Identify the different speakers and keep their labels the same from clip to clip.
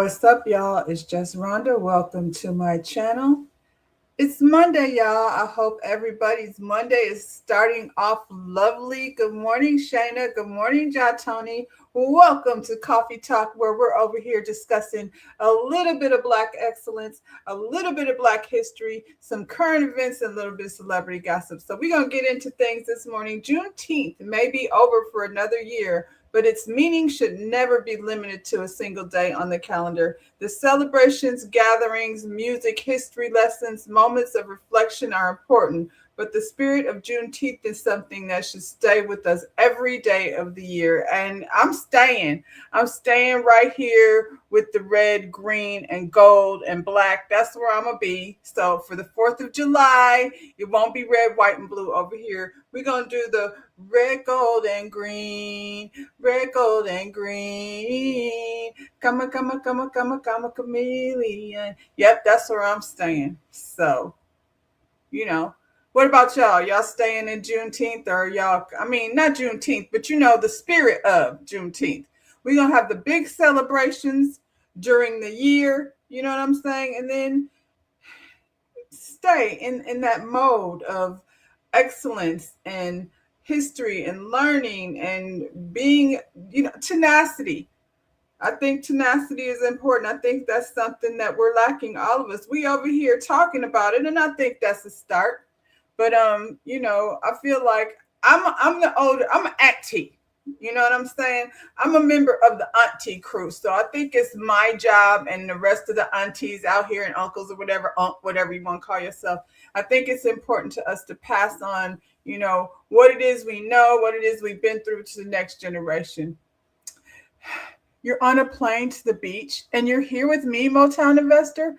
Speaker 1: What's up, y'all? It's just Rhonda. Welcome to my channel. It's Monday, y'all. I hope everybody's Monday is starting off lovely. Good morning, Shayna. Good morning, Tony. Welcome to Coffee Talk, where we're over here discussing a little bit of Black excellence, a little bit of Black history, some current events, and a little bit of celebrity gossip. So we're going to get into things this morning. Juneteenth may be over for another year, but its meaning should never be limited to a single day on the calendar. The celebrations, gatherings, music, history lessons, moments of reflection are important, but the spirit of Juneteenth is something that should stay with us every day of the year. And I'm staying. I'm staying right here with the red, green, and gold and black. That's where I'm going to be. So for the 4th of July, it won't be red, white, and blue over here. We're going to do the red, gold, and green. Red, gold, and green. Come on, chameleon. Yep, that's where I'm staying. So, what about y'all? Y'all staying in Juneteenth or y'all, not Juneteenth, but the spirit of Juneteenth. We're going to have the big celebrations during the year, you know what I'm saying? And then stay in that mode of excellence and history and learning and being, tenacity. I think tenacity is important. I think that's something that we're lacking, all of us. We over here talking about it, and I think that's a start. But I feel like I'm an auntie. You know what I'm saying? I'm a member of the auntie crew. So I think it's my job and the rest of the aunties out here and uncles or whatever you want to call yourself. I think it's important to us to pass on, what it is we know, what it is we've been through to the next generation. You're on a plane to the beach and you're here with me, Motown Investor.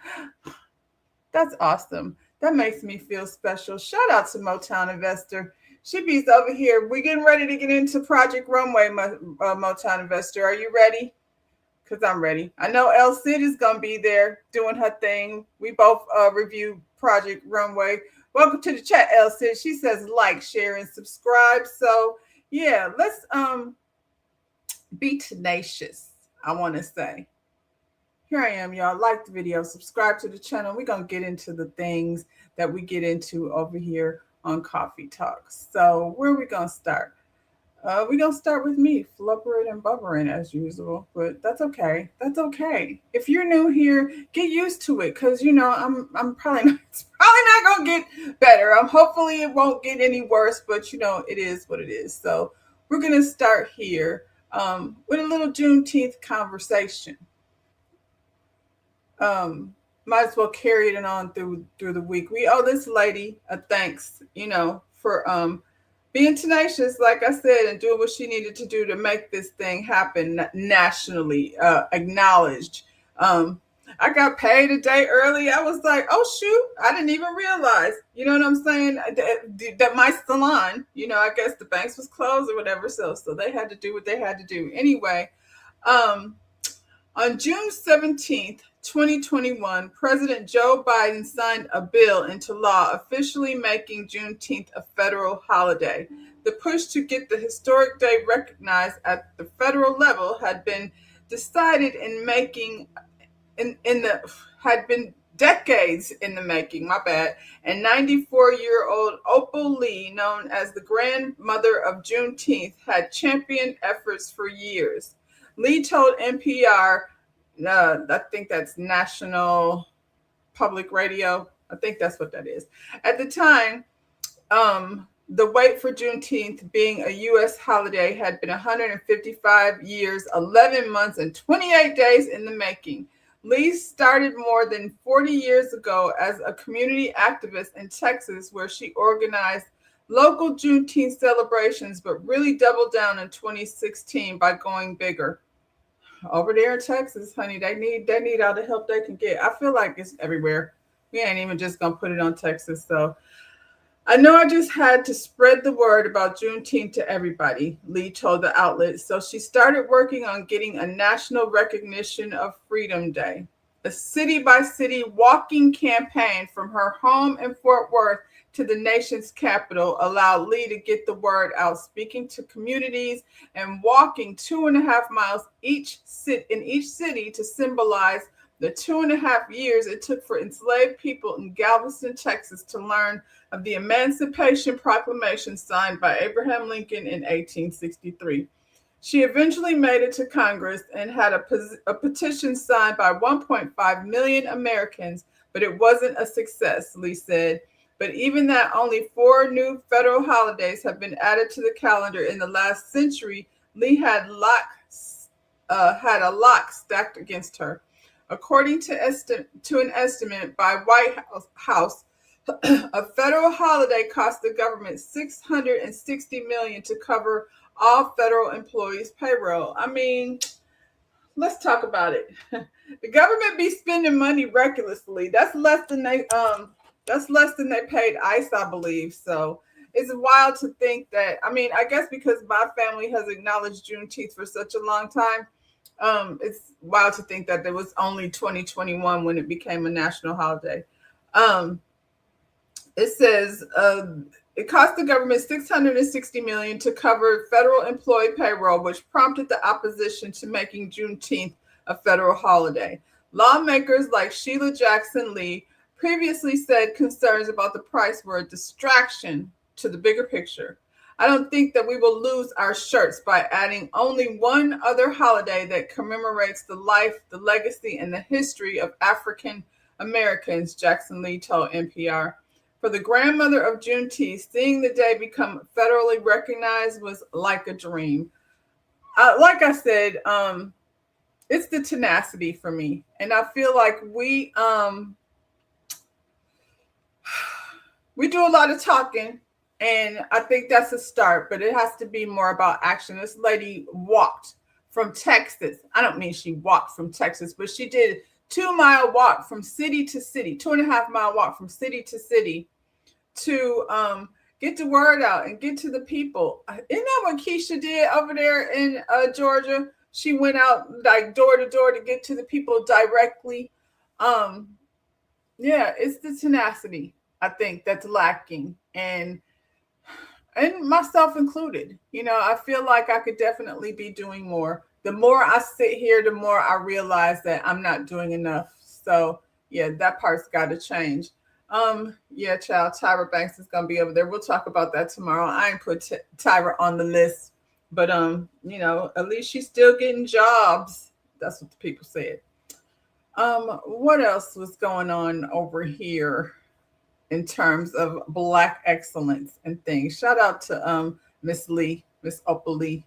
Speaker 1: That's awesome. That makes me feel special. Shout out to Motown Investor. She be's over here. We're getting ready to get into Project Runway, Motown Investor. Are you ready? Because I'm ready. I know El Cid is going to be there doing her thing. We both review Project Runway. Welcome to the chat, El Cid. She says like, share, and subscribe. So, yeah, let's be tenacious, I want to say. Here I am, y'all. Like the video, subscribe to the channel. We're going to get into the things that we get into over here on Coffee Talks. So where are we going to start? We're going to start with me, flubbering and bubbering as usual, but that's okay. That's okay. If you're new here, get used to it because, I'm probably not, it's probably not going to get better. Hopefully it won't get any worse, but, it is what it is. So we're going to start here with a little Juneteenth conversation. Might as well carry it on through the week. We owe this lady a thanks, for being tenacious, like I said, and doing what she needed to do to make this thing happen nationally, acknowledged. I got paid a day early. I was like, oh shoot, I didn't even realize. You know what I'm saying? That my salon, I guess the banks was closed or whatever, so they had to do what they had to do. Anyway, on June 17th, 2021, President Joe Biden signed a bill into law officially making Juneteenth a federal holiday. The push to get the historic day recognized at the federal level had been decided had been decades in the making, and 94-year-old Opal Lee, known as the grandmother of Juneteenth, had championed efforts for years. Lee told NPR, I think that's National Public Radio. I think that's what that is. At the time, the wait for Juneteenth being a U.S. holiday had been 155 years, 11 months, and 28 days in the making. Lee started more than 40 years ago as a community activist in Texas, where she organized local Juneteenth celebrations, but really doubled down in 2016 by going bigger. Over there in Texas, honey, they need all the help they can get. I feel like it's everywhere. We ain't even just gonna put it on Texas. So I know I just had to spread the word about Juneteenth to everybody, Lee told the outlet. So she started working on getting a national recognition of Freedom Day. A city by city walking campaign from her home in Fort Worth to the nation's capital allowed Lee to get the word out, speaking to communities and walking 2.5 miles in each city to symbolize the 2.5 years it took for enslaved people in Galveston, Texas to learn of the Emancipation Proclamation signed by Abraham Lincoln in 1863. She eventually made it to Congress and had a petition signed by 1.5 million Americans, but it wasn't a success, Lee said. But even that, only 4 new federal holidays have been added to the calendar in the last century. Lee had a lot stacked against her. According to an estimate by White House, a federal holiday cost the government $660 million to cover all federal employees' payroll. I mean, let's talk about it. The government be spending money recklessly. That's less than they paid ICE, I believe. So it's wild to think that. I mean, I guess because my family has acknowledged Juneteenth for such a long time, it's wild to think that there was only 2021 when it became a national holiday. It says it cost the government $660 million to cover federal employee payroll, which prompted the opposition to making Juneteenth a federal holiday. Lawmakers like Sheila Jackson Lee previously said concerns about the price were a distraction to the bigger picture. I don't think that we will lose our shirts by adding only one other holiday that commemorates the life, the legacy, and the history of African Americans, Jackson Lee told NPR. For the grandmother of Juneteenth, seeing the day become federally recognized was like a dream. Like I said, it's the tenacity for me. And I feel like we do a lot of talking, and I think that's a start, but it has to be more about action. This lady walked from Texas. I don't mean she walked from Texas, but she did a 2-mile walk from city to city, 2.5-mile walk from city to city to get the word out and get to the people. Isn't that what Keisha did over there in Georgia? She went out like door to door to get to the people directly. Yeah, it's the tenacity, I think, that's lacking, and myself included. You know, I feel like I could definitely be doing more. The more I sit here, the more I realize that I'm not doing enough. So yeah, that part's got to change. Yeah, child, Tyra Banks is gonna be over there. We'll talk about that tomorrow. I ain't put Tyra on the list, but you know, at least she's still getting jobs. That's what the people said. What else was going on over here in terms of Black excellence and things? Shout out to Miss Lee, Miss Opal Lee.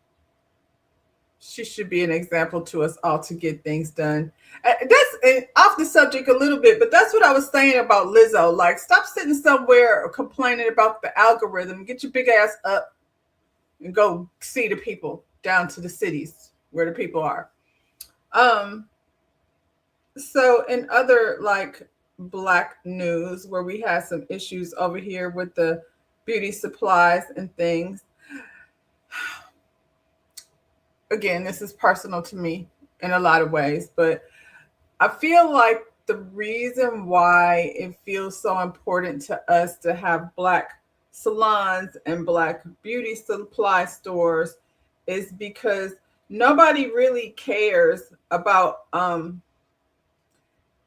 Speaker 1: She should be an example to us all to get things done. That's off the subject a little bit, but that's what I was saying about Lizzo. Like, stop sitting somewhere complaining about the algorithm. Get your big ass up and go see the people down to the cities where the people are. So in other like Black news, where we had some issues over here with the beauty supplies and things. Again, this is personal to me in a lot of ways, but I feel like the reason why it feels so important to us to have Black salons and Black beauty supply stores is because nobody really cares about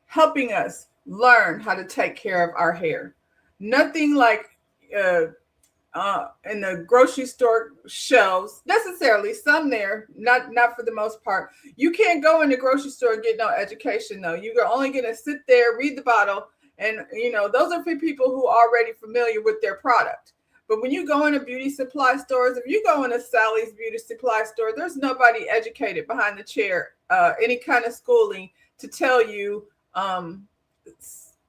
Speaker 1: helping us learn how to take care of our hair. Nothing like in the grocery store shelves necessarily. Some there, not for the most part. You can't go in the grocery store and get no education though. You're only going to sit there, read the bottle, and you know those are for people who are already familiar with their product. But when you go into beauty supply stores, if you go into Sally's beauty supply store, there's nobody educated behind the chair, any kind of schooling to tell you,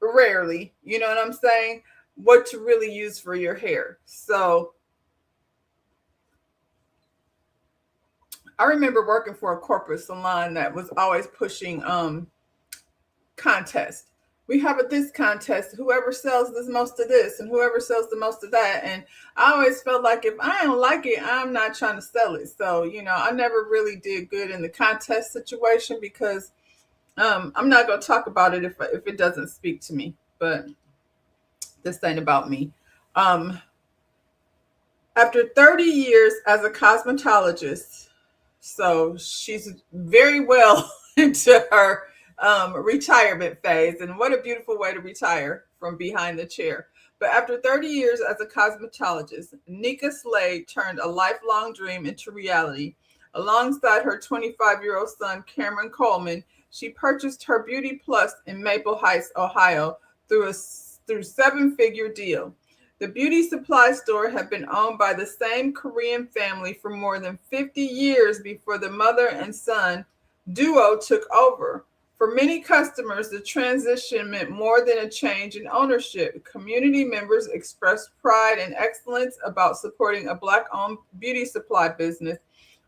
Speaker 1: rarely, you know what I'm saying, what to really use for your hair. So I remember working for a corporate salon that was always pushing contests. We have this contest, whoever sells the most of this and whoever sells the most of that. And I always felt like if I don't like it, I'm not trying to sell it. So, you know, I never really did good in the contest situation because I'm not going to talk about it if it doesn't speak to me, but this ain't about me. Um, After 30 years as a cosmetologist, so she's very well into her retirement phase. And what a beautiful way to retire from behind the chair. But after 30 years as a cosmetologist, Nika Slade turned a lifelong dream into reality. Alongside her 25-year-old son, Cameron Coleman, she purchased her Beauty Plus in Maple Heights, Ohio, through seven-figure deal. The beauty supply store had been owned by the same Korean family for more than 50 years before the mother and son duo took over. For many customers, the transition meant more than a change in ownership. Community members expressed pride and excellence about supporting a Black-owned beauty supply business,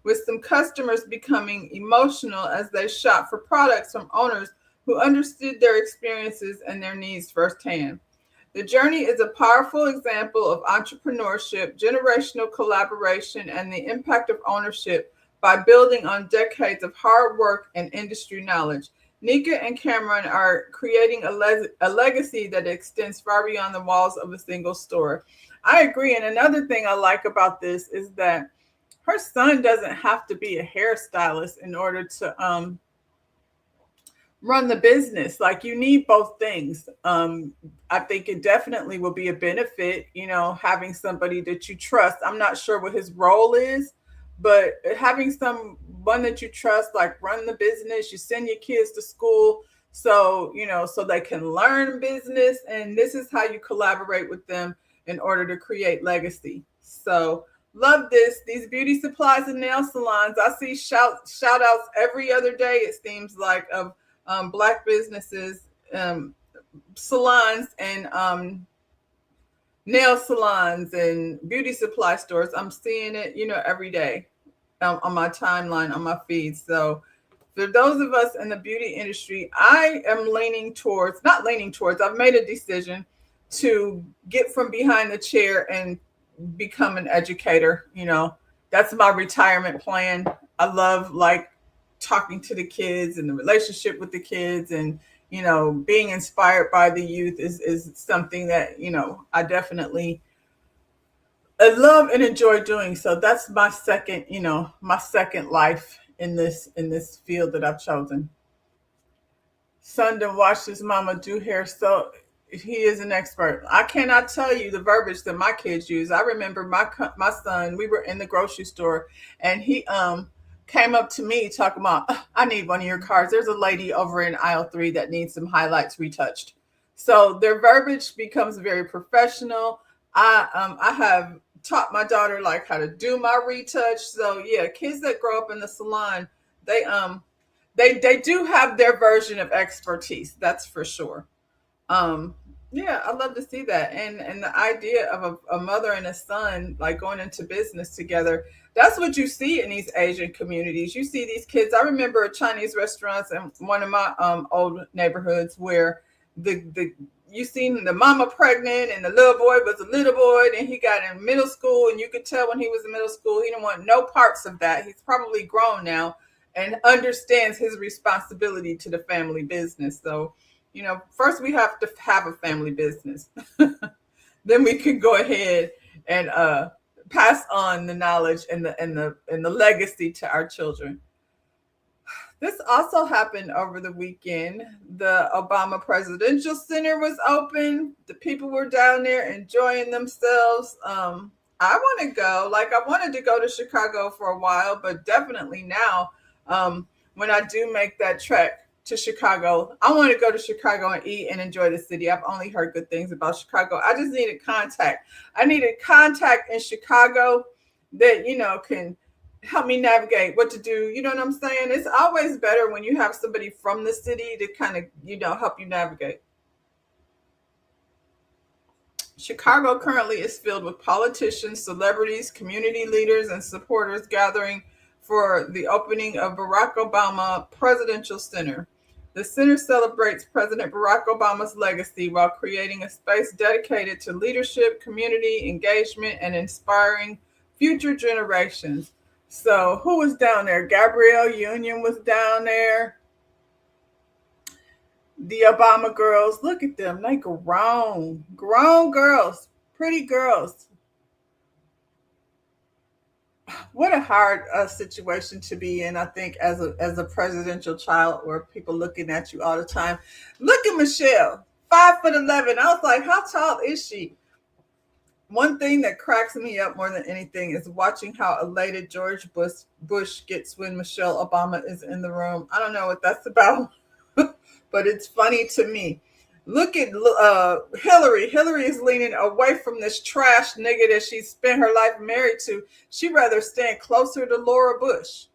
Speaker 1: with some customers becoming emotional as they shopped for products from owners who understood their experiences and their needs firsthand. The journey is a powerful example of entrepreneurship, generational collaboration, and the impact of ownership by building on decades of hard work and industry knowledge. Nika and Cameron are creating a legacy that extends far beyond the walls of a single store. I agree. And another thing I like about this is that her son doesn't have to be a hairstylist in order to run the business. Like, you need both things. I think it definitely will be a benefit, having somebody that you trust. I'm not sure what his role is, but having someone that you trust, like, run the business. You send your kids to school, so they can learn business, and this is how you collaborate with them in order to create legacy. So love these beauty supplies and nail salons. I see shout outs every other day, it seems like, of Black businesses, salons, and nail salons and beauty supply stores. I'm seeing it, every day, on my timeline, on my feed. So for those of us in the beauty industry, I am not leaning towards, I've made a decision to get from behind the chair and become an educator. That's my retirement plan. I love, like, talking to the kids and the relationship with the kids, and being inspired by the youth is something that I definitely love and enjoy doing. So that's my second life in this field that I've chosen. Son to watch his mama do hair, so he is an expert. I cannot tell you the verbiage that my kids use. I remember my son. We were in the grocery store, and he came up to me talking about, I need one of your cars. There's a lady over in aisle 3 that needs some highlights retouched. So their verbiage becomes very professional. I have taught my daughter, like, how to do my retouch. So yeah, kids that grow up in the salon, they they do have their version of expertise, that's for sure. um yeah, I love to see that. And the idea of a mother and a son, like, going into business together, that's what you see in these Asian communities. You see these kids. I remember Chinese restaurants in one of my old neighborhoods where the you seen the mama pregnant and the little boy was a little boy, and he got in middle school, and you could tell when he was in middle school he didn't want no parts of that. He's probably grown now and understands his responsibility to the family business. So, first we have to have a family business. Then we can go ahead and pass on the knowledge and the legacy to our children. This also happened over the weekend. The Obama Presidential Center was open. The people were down there enjoying themselves. I want to go. Like, I wanted to go to Chicago for a while, but definitely now, when I do make that trek to Chicago, I want to go to Chicago and eat and enjoy the city. I've only heard good things about Chicago. I just needed contact. I needed contact in Chicago that, can help me navigate what to do. You know what I'm saying? It's always better when you have somebody from the city to kind of, help you navigate. Chicago currently is filled with politicians, celebrities, community leaders, and supporters gathering for the opening of Barack Obama Presidential Center. The center celebrates President Barack Obama's legacy while creating a space dedicated to leadership, community engagement, and inspiring future generations. So, who was down there? Gabrielle Union was down there. The Obama girls, look at them. They grown girls, pretty girls. What a hard situation to be in. I think as a presidential child, or people looking at you all the time. Look at Michelle, 5'11". I was like, how tall is she? One thing that cracks me up more than anything is watching how elated George Bush gets when Michelle Obama is in the room. I don't know what that's about, but it's funny to me. Look at Hillary. Hillary is leaning away from this trash nigga that she spent her life married to. She'd rather stand closer to Laura Bush.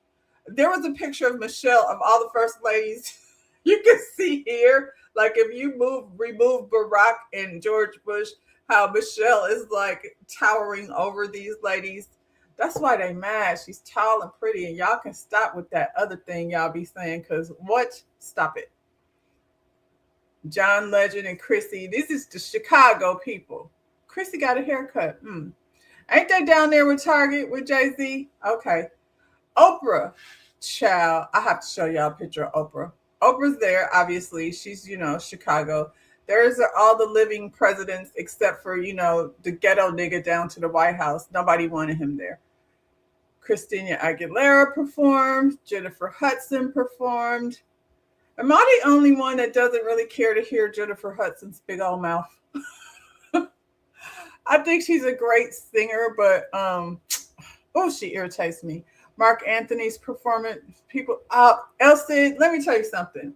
Speaker 1: There was a picture of Michelle of all the first ladies. You can see here, like if you remove Barack and George Bush, how Michelle is like towering over these ladies. That's why they mad. She's tall and pretty, and y'all can stop with that other thing y'all be saying. Cause what? Stop it. John Legend and Chrissy. This is the Chicago people. Chrissy got a haircut. Ain't they down there with Target with Jay-Z? Okay. Oprah, child. I have to show y'all a picture of Oprah. Oprah's there, obviously. She's, Chicago. There's all the living presidents except for, the ghetto nigga down to the White House. Nobody wanted him there. Christina Aguilera performed. Jennifer Hudson performed. Am I the only one that doesn't really care to hear Jennifer Hudson's big old mouth? I think she's a great singer, but she irritates me. Mark Anthony's performance, people, Elsie, let me tell you something.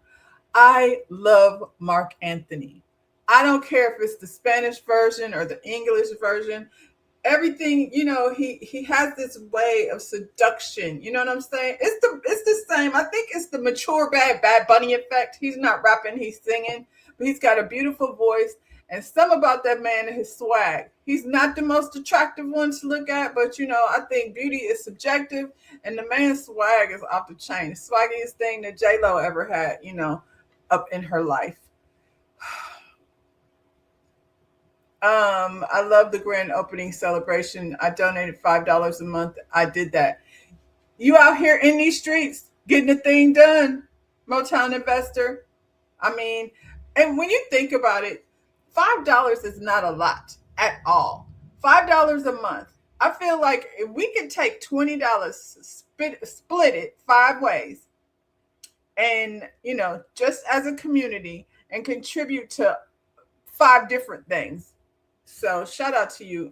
Speaker 1: I love Mark Anthony. I don't care if it's the Spanish version or the English version. Everything, he has this way of seduction. You know what I'm saying? It's the same. I think it's the mature Bad Bunny effect. He's not rapping, he's singing, but he's got a beautiful voice. And some about that man and his swag. He's not the most attractive one to look at, but I think beauty is subjective, and the man's swag is off the chain. The swaggiest thing that J-Lo ever had, up in her life. I love the grand opening celebration. I donated $5 a month. I did that. You out here in these streets getting the thing done, Motown investor. I mean, and when you think about it, $5 is not a lot at all. $5 a month. I feel like if we could take $20, split it 5 ways, and just as a community, and contribute to 5 different things. So shout out to you,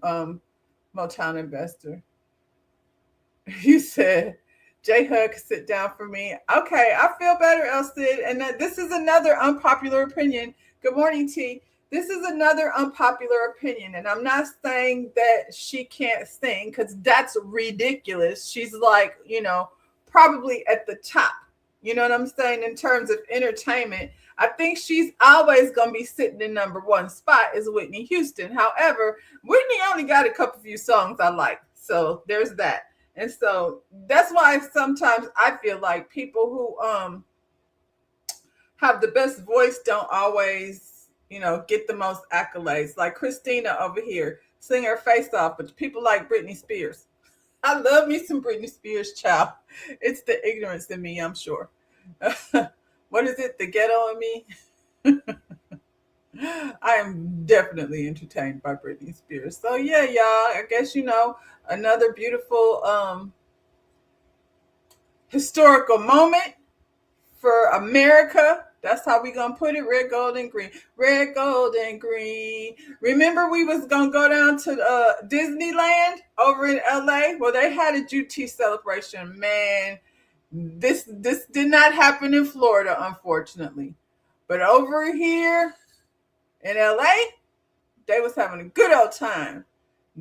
Speaker 1: Motown investor. You said J Hug sit down for me. Okay, I feel better, Elsid. And this is another unpopular opinion. Good morning, T. This is another unpopular opinion, and I'm not saying that she can't sing, because that's ridiculous. She's like, probably at the top. You know what I'm saying? In terms of entertainment, I think she's always going to be sitting in number 1 spot is Whitney Houston. However, Whitney only got a couple few songs I like. So there's that. And so that's why sometimes I feel like people who have the best voice don't always, get the most accolades. Like Christina over here, sing her face off, but people like Britney Spears. I love me some Britney Spears, child. It's the ignorance in me, I'm sure. What is it? The ghetto in me? I am definitely entertained by Britney Spears. So yeah, y'all, I guess, another beautiful historical moment for America. That's how we gonna put it. Red, gold, and green. Red, gold, and green. Remember we was gonna go down to Disneyland over in LA? Well, they had a Juti celebration. Man, this did not happen in Florida, unfortunately. But over here in LA, they was having a good old time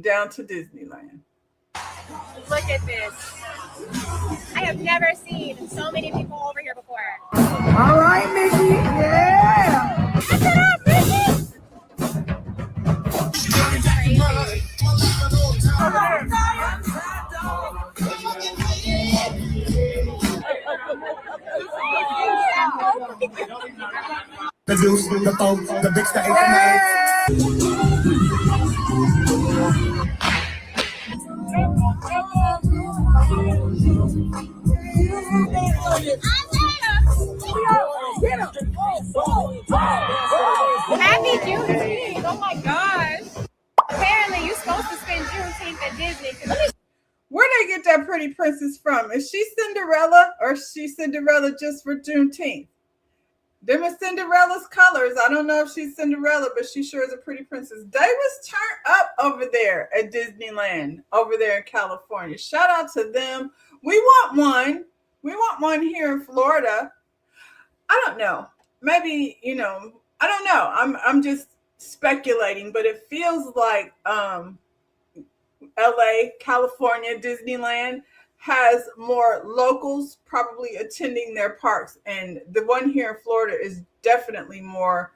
Speaker 1: down to Disneyland.
Speaker 2: Look at this. I have never seen so many people over here before.
Speaker 3: All right, Mickey. Yeah.
Speaker 2: That's it up, Mickey.
Speaker 3: The deuce, the four, the big, the 8, and the 8.
Speaker 2: Juneteenth. Oh my gosh. Apparently, you're supposed to spend Juneteenth at Disney.
Speaker 1: Where they get that pretty princess from? Is she Cinderella or is she Cinderella just for Juneteenth? Them are Cinderella's colors. I don't know if she's Cinderella, but she sure is a pretty princess. They was turned up over there at Disneyland, over there in California. Shout out to them. We want one. We want one here in Florida. I don't know. Maybe, I don't know. I'm just speculating, but it feels like LA, California, Disneyland has more locals probably attending their parks. And the one here in Florida is definitely more,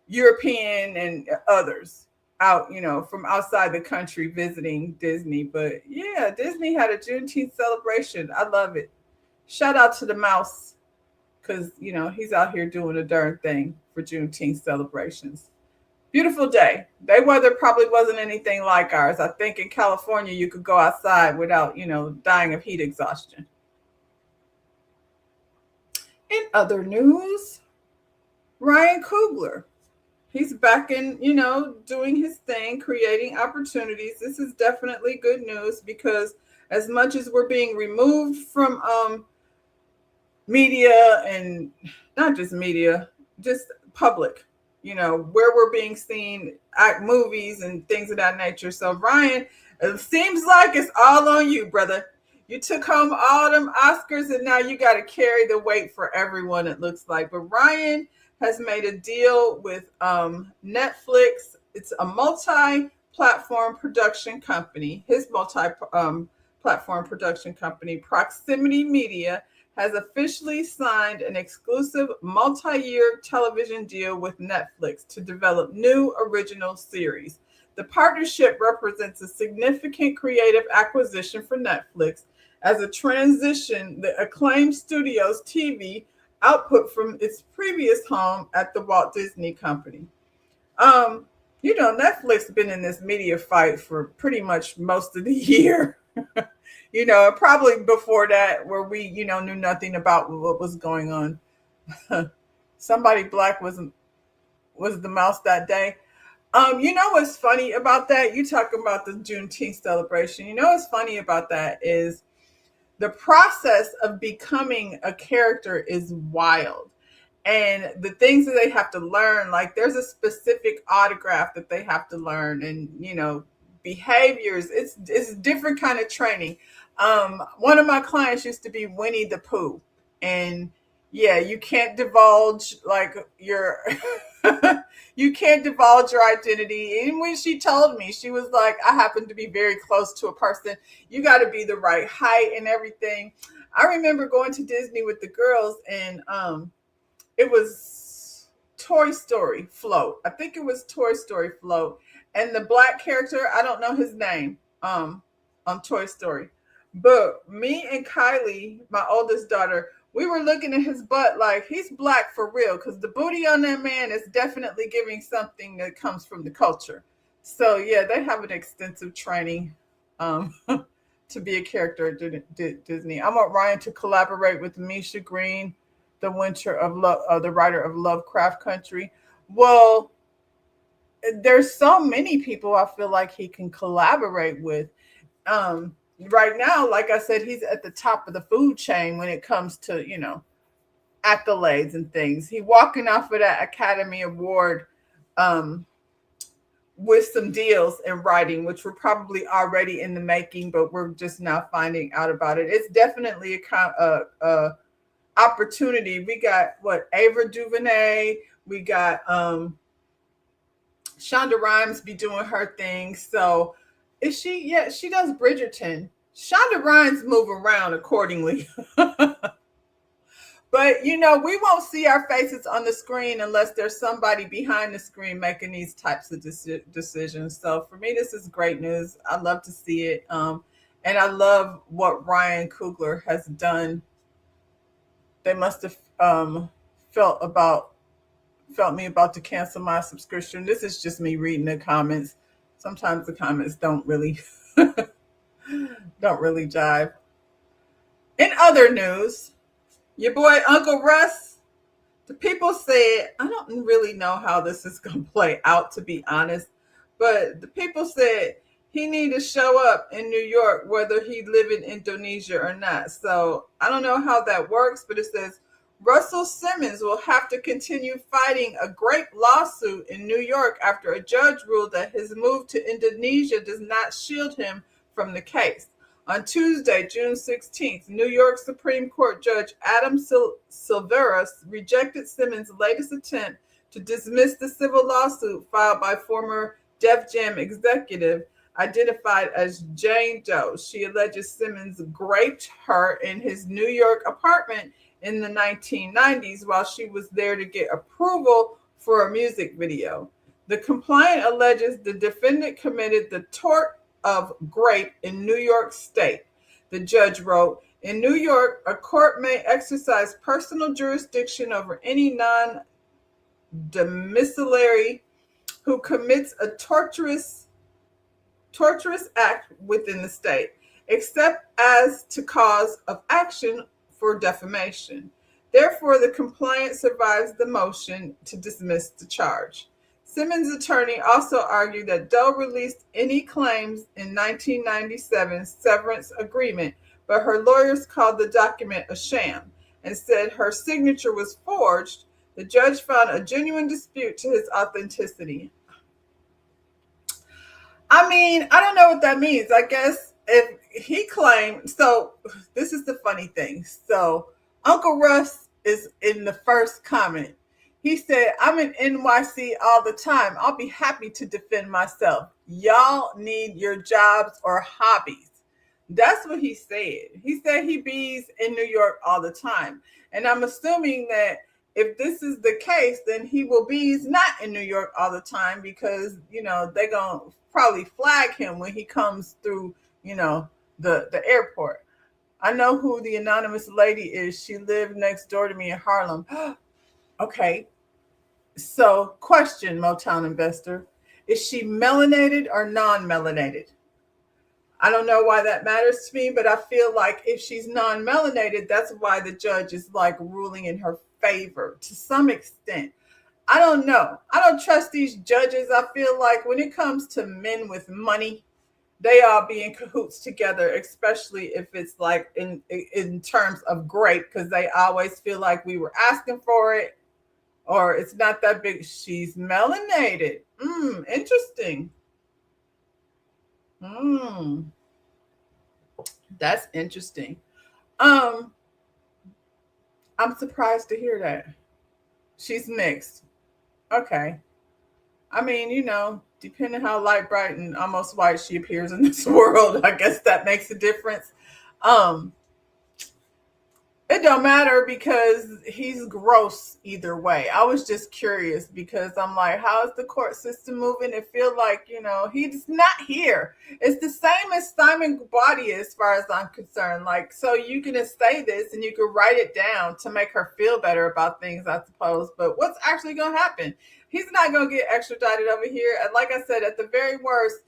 Speaker 1: European and others out, from outside the country visiting Disney. But yeah, Disney had a Juneteenth celebration. I love it. Shout out to the mouse because, he's out here doing a darn thing for Juneteenth celebrations. Beautiful day. Their weather probably wasn't anything like ours. I think in California, you could go outside without, dying of heat exhaustion. In other news, Ryan Coogler. He's back in, doing his thing, creating opportunities. This is definitely good news because as much as we're being removed from media and not just media, just public, where we're being seen at movies and things of that nature. So Ryan, it seems like it's all on you, brother. You took home all them Oscars and now you got to carry the weight for everyone, it looks like. But Ryan has made a deal with Netflix. It's a multi-platform production company. His multi-platform production company, Proximity Media, has officially signed an exclusive multi-year television deal with Netflix to develop new original series. The partnership represents a significant creative acquisition for Netflix as a transition the acclaimed studios TV output from its previous home at the Walt Disney Company. Netflix been in this media fight for pretty much most of the year. Probably before that, where we, knew nothing about what was going on. Somebody black was the mouse that day. What's funny about that? You talking about the Juneteenth celebration. What's funny about that is the process of becoming a character is wild. And the things that they have to learn, like there's a specific autograph that they have to learn and, behaviors. It's different kind of training. One of my clients used to be Winnie the Pooh, and yeah, you can't divulge you can't divulge your identity. And when she told me, she was like, I happen to be very close to a person. You got to be the right height and everything. I remember going to Disney with the girls and it was Toy Story Float. I think it was Toy Story Float. And the black character, I don't know his name on Toy Story. But me and Kylie, my oldest daughter, we were looking at his butt like he's black for real because the booty on that man is definitely giving something that comes from the culture. So, yeah, they have an extensive training to be a character at Disney. I want Ryan to collaborate with Misha Green, the writer of Lovecraft Country. Well, there's so many people I feel like he can collaborate with. Right now, like I said, he's at the top of the food chain when it comes to, accolades and things. He walking off of that Academy Award with some deals in writing, which were probably already in the making, but we're just now finding out about it. It's definitely a opportunity. We got Ava DuVernay. We got Shonda Rhimes be doing her thing. So is she? Yeah, she does Bridgerton. Shonda Rhimes move around accordingly. But, we won't see our faces on the screen unless there's somebody behind the screen making these types of decisions. So for me, this is great news. I love to see it. And I love what Ryan Coogler has done. They must have felt me about to cancel my subscription. This is just me reading the comments. Sometimes the comments don't really jive. In other news, your boy Uncle Russ The people said, I don't really know how this is going to play out, to be honest, but the people said he need to show up in New York whether he live in Indonesia or not. So I don't know how that works, but it says Russell Simmons will have to continue fighting a grape lawsuit in New York after a judge ruled that his move to Indonesia does not shield him from the case. On Tuesday, June 16th, New York Supreme Court Judge Adam Silveras rejected Simmons' latest attempt to dismiss the civil lawsuit filed by former Def Jam executive identified as Jane Doe. She alleges Simmons raped her in his New York apartment in the 1990s while she was there to get approval for a music video. The complaint alleges the defendant committed the tort of grape in New York State. The judge wrote, in New York, a court may exercise personal jurisdiction over any non-domiciliary who commits a torturous act within the state, except as to cause of action for defamation. Therefore, the complaint survives the motion to dismiss the charge. Simmons' attorney also argued that Doe released any claims in 1997 severance agreement, but her lawyers called the document a sham and said her signature was forged. The judge found a genuine dispute to his authenticity. I mean, I don't know what that means. I guess if he claimed, so this is the funny thing. So Uncle Russ is in the first comment. He said, I'm in NYC all the time. I'll be happy to defend myself. Y'all need your jobs or hobbies. That's what he said. He said he bees in New York all the time. And I'm assuming that if this is the case, then he will bees not in New York all the time because, they're going to probably flag him when he comes through, the airport. I know who the anonymous lady is. She lived next door to me in Harlem. Okay. So, question, Motown investor. Is she melanated or non-melanated? I don't know why that matters to me, but I feel like if she's non-melanated, that's why the judge is like ruling in her favor to some extent. I don't know. I don't trust these judges. I feel like when it comes to men with money, they all be in cahoots together, especially if it's like in terms of grape, because they always feel like we were asking for it. Or it's not that big. She's melanated. Interesting. That's interesting. I'm surprised to hear that. She's mixed. Okay. I mean, depending how light, bright, and almost white she appears in this world, I guess that makes a difference. It don't matter because he's gross either way. I was just curious because I'm like, how is the court system moving? It feels like, he's not here. It's the same as Simon Guobadia as far as I'm concerned. Like, so you can say this and you can write it down to make her feel better about things, I suppose. But what's actually going to happen? He's not going to get extradited over here. And like I said, at the very worst,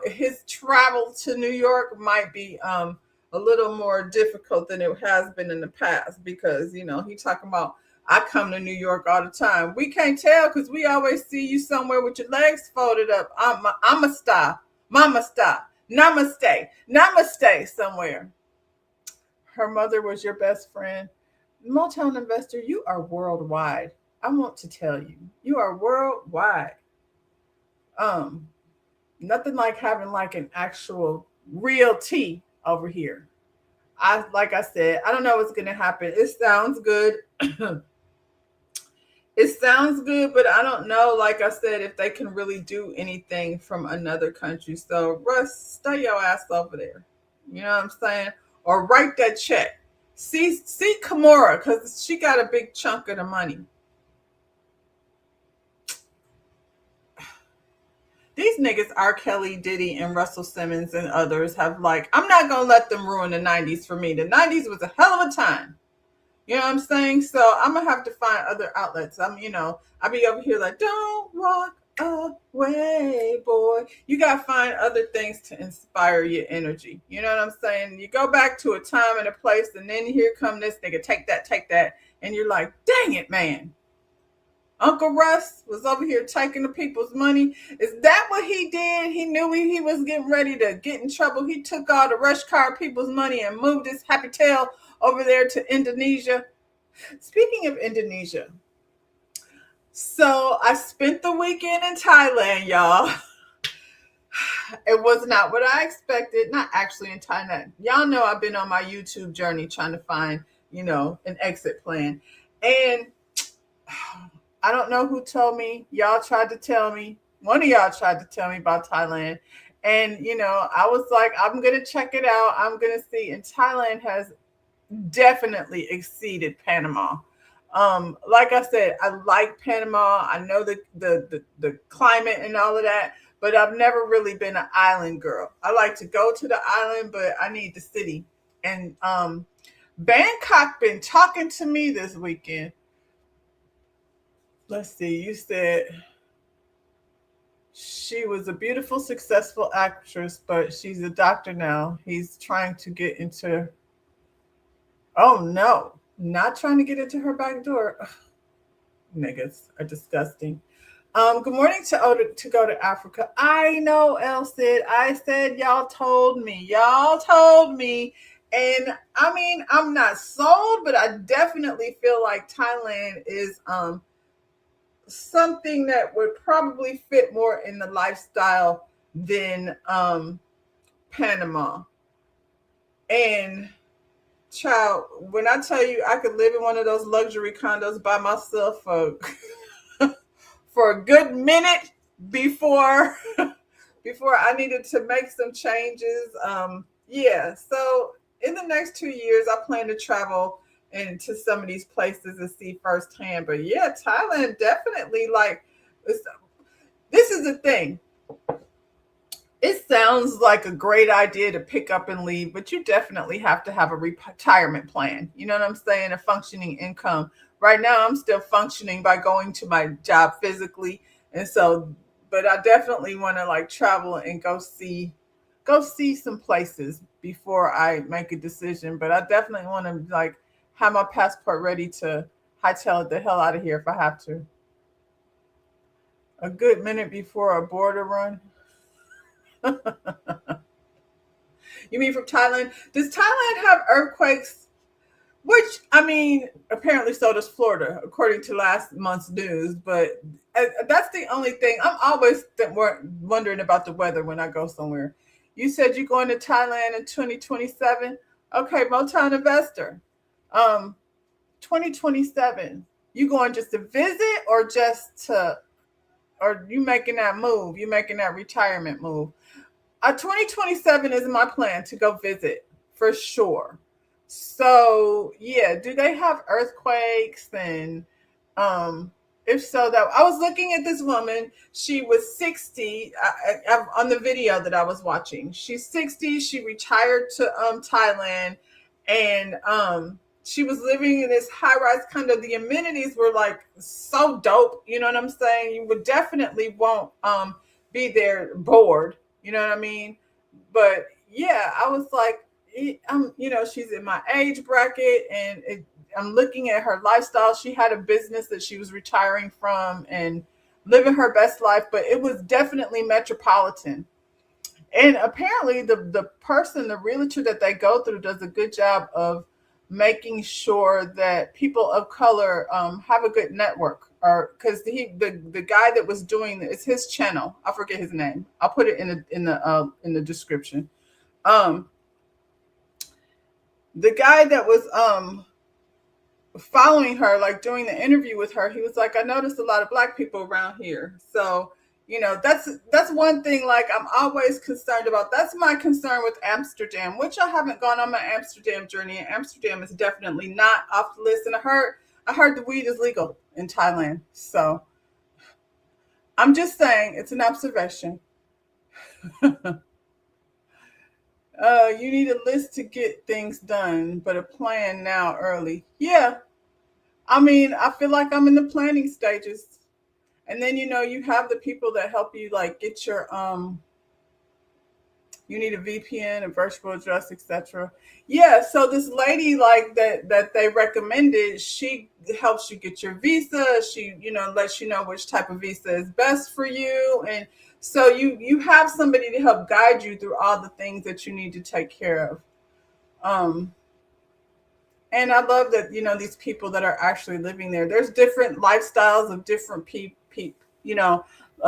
Speaker 1: his travel to New York might be a little more difficult than it has been in the past because, he talking about, I come to New York all the time. We can't tell because we always see you somewhere with your legs folded up. I'm a star, mama star, namaste somewhere. Her mother was your best friend. Motown investor, you are worldwide. I want to tell you, you are worldwide. Nothing like having like an actual real tea over here. Like I said, I don't know what's going to happen. It sounds good. It sounds good, but I don't know, like I said, if they can really do anything from another country. So, Russ, stay your ass over there. You know what I'm saying? Or write that check. See Kimora, because she got a big chunk of the money. These niggas, R. Kelly, Diddy, and Russell Simmons and others have I'm not going to let them ruin the 90s for me. The 90s was a hell of a time. You know what I'm saying? So I'm going to have to find other outlets. I be over here like, don't walk away, boy. You got to find other things to inspire your energy. You know what I'm saying? You go back to a time and a place and then here come this nigga, take that. and you're like, dang it, man. Uncle Russ was over here taking the people's money. Is that what he did? He knew he was getting ready to get in trouble. He took all the rush card people's money and moved his happy tail over there to Indonesia. Speaking of Indonesia, so I spent the weekend in Thailand, y'all. It was not what I expected. Not actually in Thailand. Y'all know I've been on my YouTube journey trying to find, an exit plan. And I don't know who told me. Y'all tried to tell me. One of y'all tried to tell me about Thailand. And, I was like, I'm going to check it out. I'm going to see. And Thailand has definitely exceeded Panama. Like I said, I like Panama. I know the climate and all of that, but I've never really been an island girl. I like to go to the island, but I need the city. And Bangkok been talking to me this weekend. Let's see. You said she was a beautiful, successful actress, but she's a doctor now. He's trying to get into. Oh no, not trying to get into her back door. Ugh, niggas are disgusting. Good morning to go to Africa. I know, El Cid. I said y'all told me. Y'all told me. And I mean, I'm not sold, but I definitely feel like Thailand is something that would probably fit more in the lifestyle than Panama. And child, when I tell you I could live in one of those luxury condos by myself for a good minute before I needed to make some changes. Yeah. So in the next 2 years, I plan to travel into some of these places and see firsthand. But yeah, Thailand definitely this is the thing. It sounds like a great idea to pick up and leave, but you definitely have to have a retirement plan. You know what I'm saying? A functioning income. Right now, I'm still functioning by going to my job physically. And so, but I definitely want to travel and go see some places before I make a decision. But I definitely want to have my passport ready to hightail it the hell out of here if I have to. A good minute before a border run. You mean from Thailand? Does Thailand have earthquakes? Which, I mean, apparently so does Florida, according to last month's news. But that's the only thing. I'm always wondering about the weather when I go somewhere. You said you're going to Thailand in 2027? Okay, Motown investor. 2027. You going just to visit or you making that move? You making that retirement move? 2027 is my plan to go visit for sure. So yeah, do they have earthquakes? And if so, that I was looking at this woman. She was 60 on the video that I was watching. She's 60. She retired to Thailand, and she was living in this high-rise condo. The amenities were so dope. You know what I'm saying? You would definitely won't be there bored. You know what I mean? But yeah, I was like, she's in my age bracket, and I'm looking at her lifestyle. She had a business that she was retiring from and living her best life, but it was definitely metropolitan. And apparently the realtor that they go through does a good job of making sure that people of color have a good network. Or because the guy that was doing it's his channel. I forget his name. I'll put it in the description. The guy that was following her, doing the interview with her, he was like, I noticed a lot of Black people around here. So that's one thing I'm always concerned about. That's my concern with Amsterdam, which I haven't gone on my Amsterdam journey. And Amsterdam is definitely not off the list. And I heard the weed is legal in Thailand. So I'm just saying it's an observation. You need a list to get things done, but a plan now early. Yeah. I mean, I feel like I'm in the planning stages. And then, you have the people that help you get your You need a VPN, a virtual address, etc. Yeah, so this lady like that they recommended, she helps you get your visa. She, lets you know which type of visa is best for you. And so you have somebody to help guide you through all the things that you need to take care of. Um and I love that, these people that are actually living there. There's different lifestyles of different you know,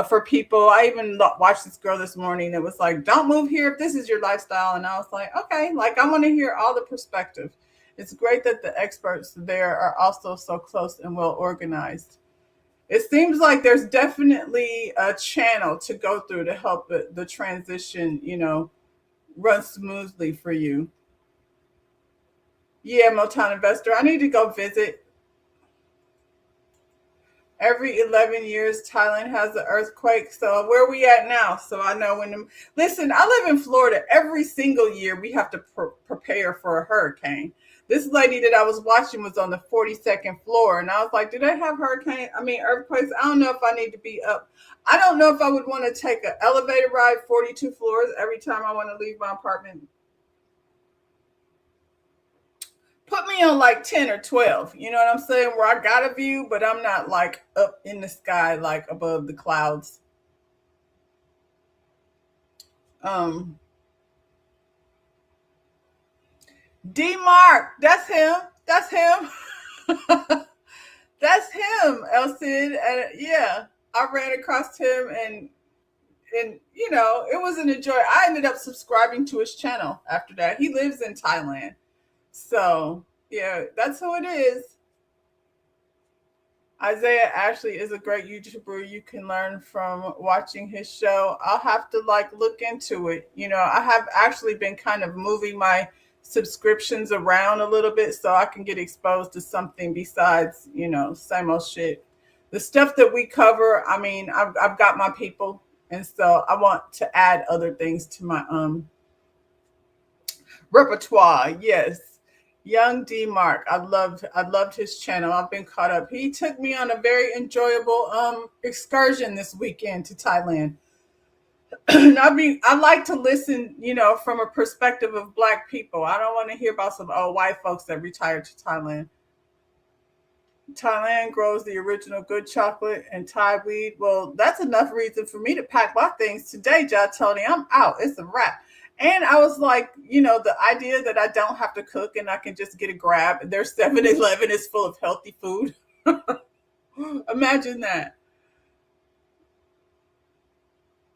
Speaker 1: for people. I even watched this girl this morning that was like, don't move here if this is your lifestyle. And I was like, okay, like I want to hear all the perspective. It's great that the experts there are also so close and well organized. It seems like there's definitely a channel to go through to help the transition, run smoothly for you. Yeah, Motown Investor. I need to go visit. Every 11 years, Thailand has an earthquake. So where are we at now? So I know listen, I live in Florida. Every single year we have to prepare for a hurricane. This lady that I was watching was on the 42nd floor. And I was like, do they have earthquakes? I don't know if I need to be up. I don't know if I would want to take an elevator ride 42 floors every time I want to leave my apartment. Put me on like 10 or 12, you know what I'm saying? Where I got a view, but I'm not like up in the sky, like above the clouds. Um, D Mark, that's him. That's him. That's him, El Cid. And yeah, I ran across him and it was an enjoy. I ended up subscribing to his channel after that. He lives in Thailand. So, yeah, that's who it is. Isaiah Ashley is a great YouTuber you can learn from watching his show. I'll have to look into it. I have actually been kind of moving my subscriptions around a little bit so I can get exposed to something besides, same old shit. The stuff that we cover, I've got my people, and so I want to add other things to my repertoire. Yes. Young D Mark. I loved his channel. I've been caught up. He took me on a very enjoyable excursion this weekend to Thailand. I like to listen, from a perspective of Black people. I don't want to hear about some old white folks that retired to Thailand. Thailand grows the original good chocolate and Thai weed. Well, that's enough reason for me to pack my things today, Ja Tony. I'm out. It's a wrap. And I was like, the idea that I don't have to cook and I can just get a grab. Their 7-Eleven is full of healthy food. Imagine that.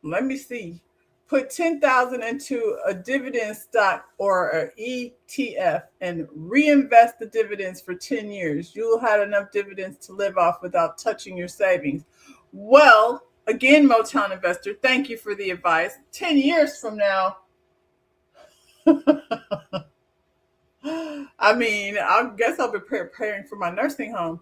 Speaker 1: Let me see. Put 10,000 into a dividend stock or an ETF and reinvest the dividends for 10 years. You'll have enough dividends to live off without touching your savings. Well, again, Motown Investor, thank you for the advice. 10 years from now, I guess I'll be preparing for my nursing home.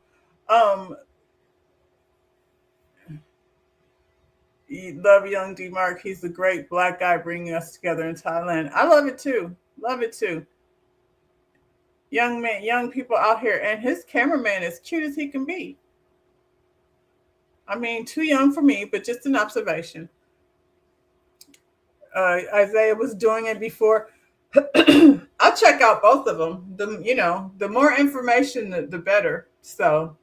Speaker 1: Love young D Mark. He's a great Black guy bringing us together in Thailand. I love it too. Love it too. Young people out here, and his cameraman is cute as he can be. Too young for me, but just an observation. Isaiah was doing it before. I'll check out both of them. The more information, the better. So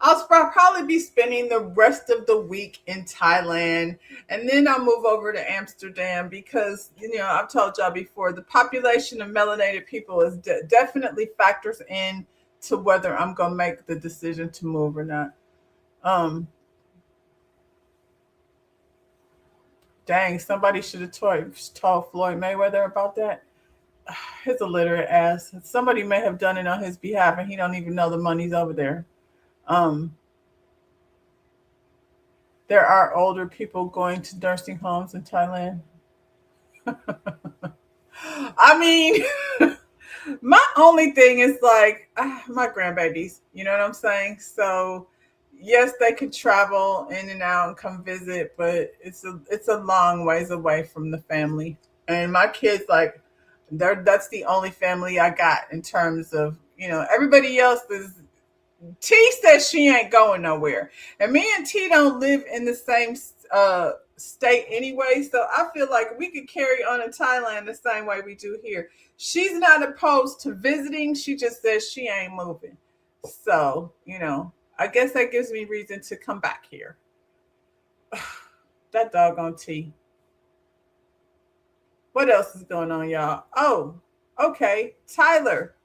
Speaker 1: I'll probably be spending the rest of the week in Thailand, and then I'll move over to Amsterdam because, I've told y'all before, the population of melanated people is definitely factors in to whether I'm going to make the decision to move or not. Dang, somebody should have told Floyd Mayweather about that. His illiterate ass. Somebody may have done it on his behalf, and he don't even know the money's over there. There are older people going to nursing homes in Thailand. My only thing is my grandbabies. You know what I'm saying? So yes, they could travel in and out and come visit, but it's a long ways away from the family. And my kids, that's the only family I got in terms of, everybody else is T says she ain't going nowhere. And me and T don't live in the same state anyway. So I feel like we could carry on in Thailand the same way we do here. She's not opposed to visiting. She just says she ain't moving. So, I guess that gives me reason to come back here. That doggone T. What else is going on, y'all? Oh, okay. Tyler.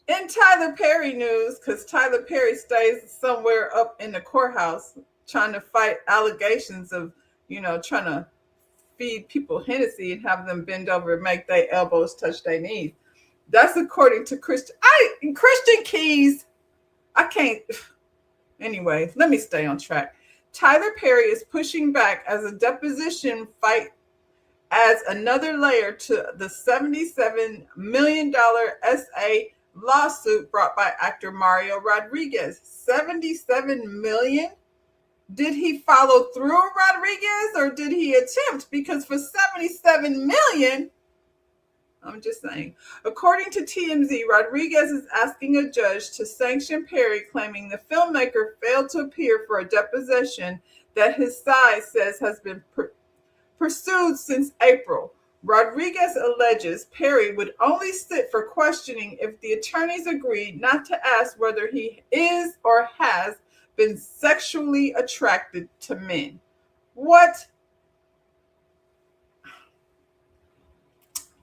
Speaker 1: In Tyler Perry news, because Tyler Perry stays somewhere up in the courthouse trying to fight allegations of, trying to feed people Hennessy and have them bend over and make their elbows touch their knees. That's according to Christian Keys. I can't. Anyway, let me stay on track. Tyler Perry is pushing back as a deposition fight adds another layer to the $77 million SA lawsuit brought by actor Mario Rodriguez. 77 million? Did he follow through, Rodriguez, or did he attempt? Because for 77 million, I'm just saying. According to TMZ, Rodriguez is asking a judge to sanction Perry, claiming the filmmaker failed to appear for a deposition that his side says has been pursued since April. Rodriguez alleges Perry would only sit for questioning if the attorneys agreed not to ask whether he is or has been sexually attracted to men. What?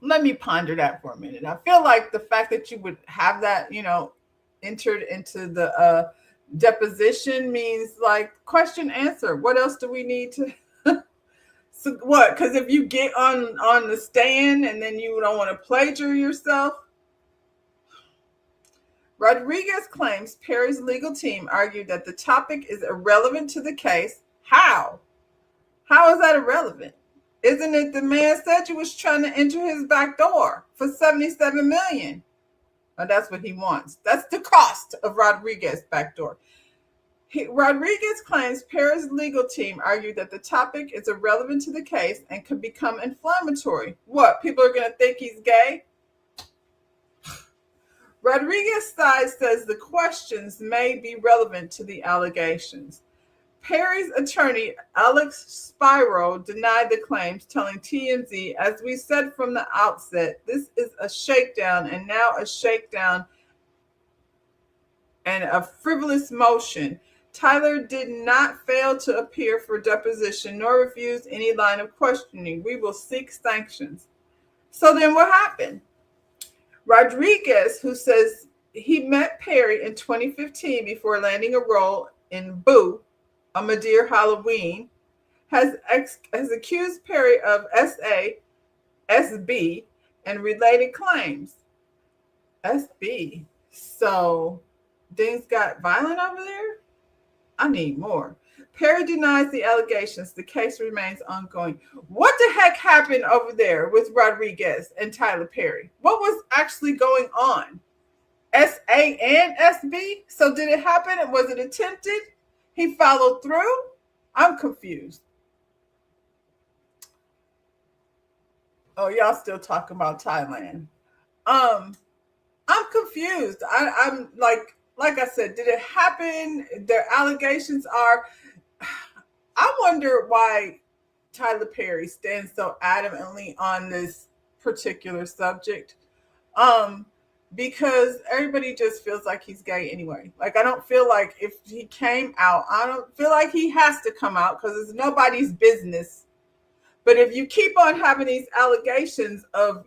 Speaker 1: Let me ponder that for a minute. I feel like the fact that you would have that, entered into the deposition means like question answer. What else do we need to? So what? Because if you get on the stand and then you don't want to plagiarize yourself. Rodriguez claims Perry's legal team argued that the topic is irrelevant to the case. How? How is that irrelevant? Isn't it the man said you was trying to enter his back door for 77 million? Oh, that's what he wants. That's the cost of Rodriguez's back door. Rodriguez claims Perry's legal team argued that the topic is irrelevant to the case and could become inflammatory. What? People are going to think he's gay? Rodriguez's side says the questions may be relevant to the allegations. Perry's attorney, Alex Spiro, denied the claims, telling TMZ, as we said from the outset, this is a shakedown and now a shakedown and a frivolous motion. Tyler did not fail to appear for deposition nor refuse any line of questioning. We will seek sanctions. So then what happened? Rodriguez, who says he met Perry in 2015 before landing a role in Boo, a Madea Halloween, has accused Perry of SB, and related claims. SB. So things got violent over there? I need more. Perry denies the allegations. The case remains ongoing. What the heck happened over there with Rodriguez and Tyler Perry? What was actually going on? SA and SB? So did it happen? Was it attempted? He followed through? I'm confused. Oh, y'all still talking about Thailand. I'm confused. I'm like I said, did it happen? Their allegations are. I wonder why Tyler Perry stands so adamantly on this particular subject. Because everybody just feels like he's gay anyway. Like, I don't feel like if he came out, I don't feel like he has to come out because it's nobody's business. But if you keep on having these allegations of,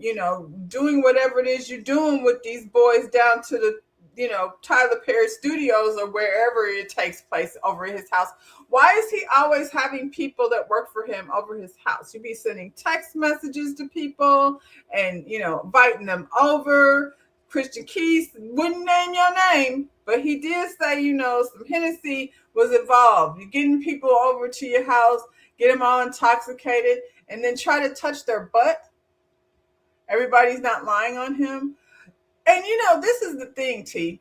Speaker 1: doing whatever it is you're doing with these boys down to the, Tyler Perry Studios or wherever it takes place over at his house, why is he always having people that work for him over his house? You be sending text messages to people and, inviting them over. Christian Keys wouldn't name your name, but he did say, some Hennessy was involved. You're getting people over to your house, get them all intoxicated, and then try to touch their butt. Everybody's not lying on him. And, this is the thing, T.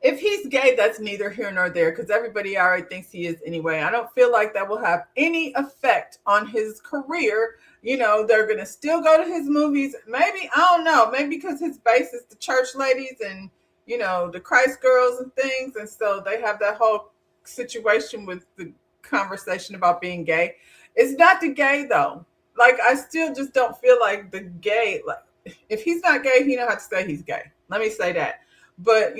Speaker 1: If he's gay, that's neither here nor there because everybody already thinks he is anyway. I don't feel like that will have any effect on his career. They're going to still go to his movies. Maybe, I don't know, maybe because his base is the church ladies and, the Christ girls and things. And so they have that whole situation with the conversation about being gay. It's not the gay though. Like, I still just don't feel like the gay, like, if he's not gay, he don't have to say he's gay. Let me say that. But,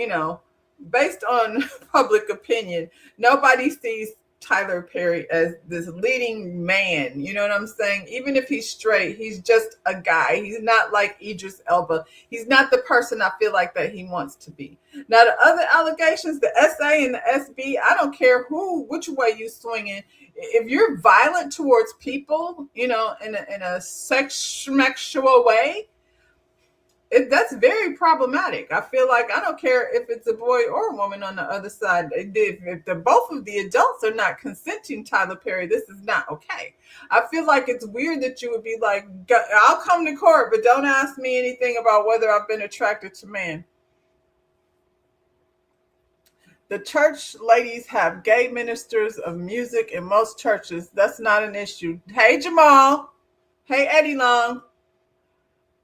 Speaker 1: based on public opinion, nobody sees Tyler Perry as this leading man. You know what I'm saying? Even if he's straight, he's just a guy. He's not like Idris Elba. He's not the person I feel like that he wants to be. Now, the other allegations, the SA and the SB, I don't care which way you swing it. If you're violent towards people, in a sexual way, that's very problematic. I feel like I don't care if it's a boy or a woman on the other side. If both of the adults are not consenting, Tyler Perry, this is not okay. I feel like it's weird that you would be like, I'll come to court, but don't ask me anything about whether I've been attracted to men. The church ladies have gay ministers of music in most churches. That's not an issue. Hey, Jamal. Hey, Eddie Long.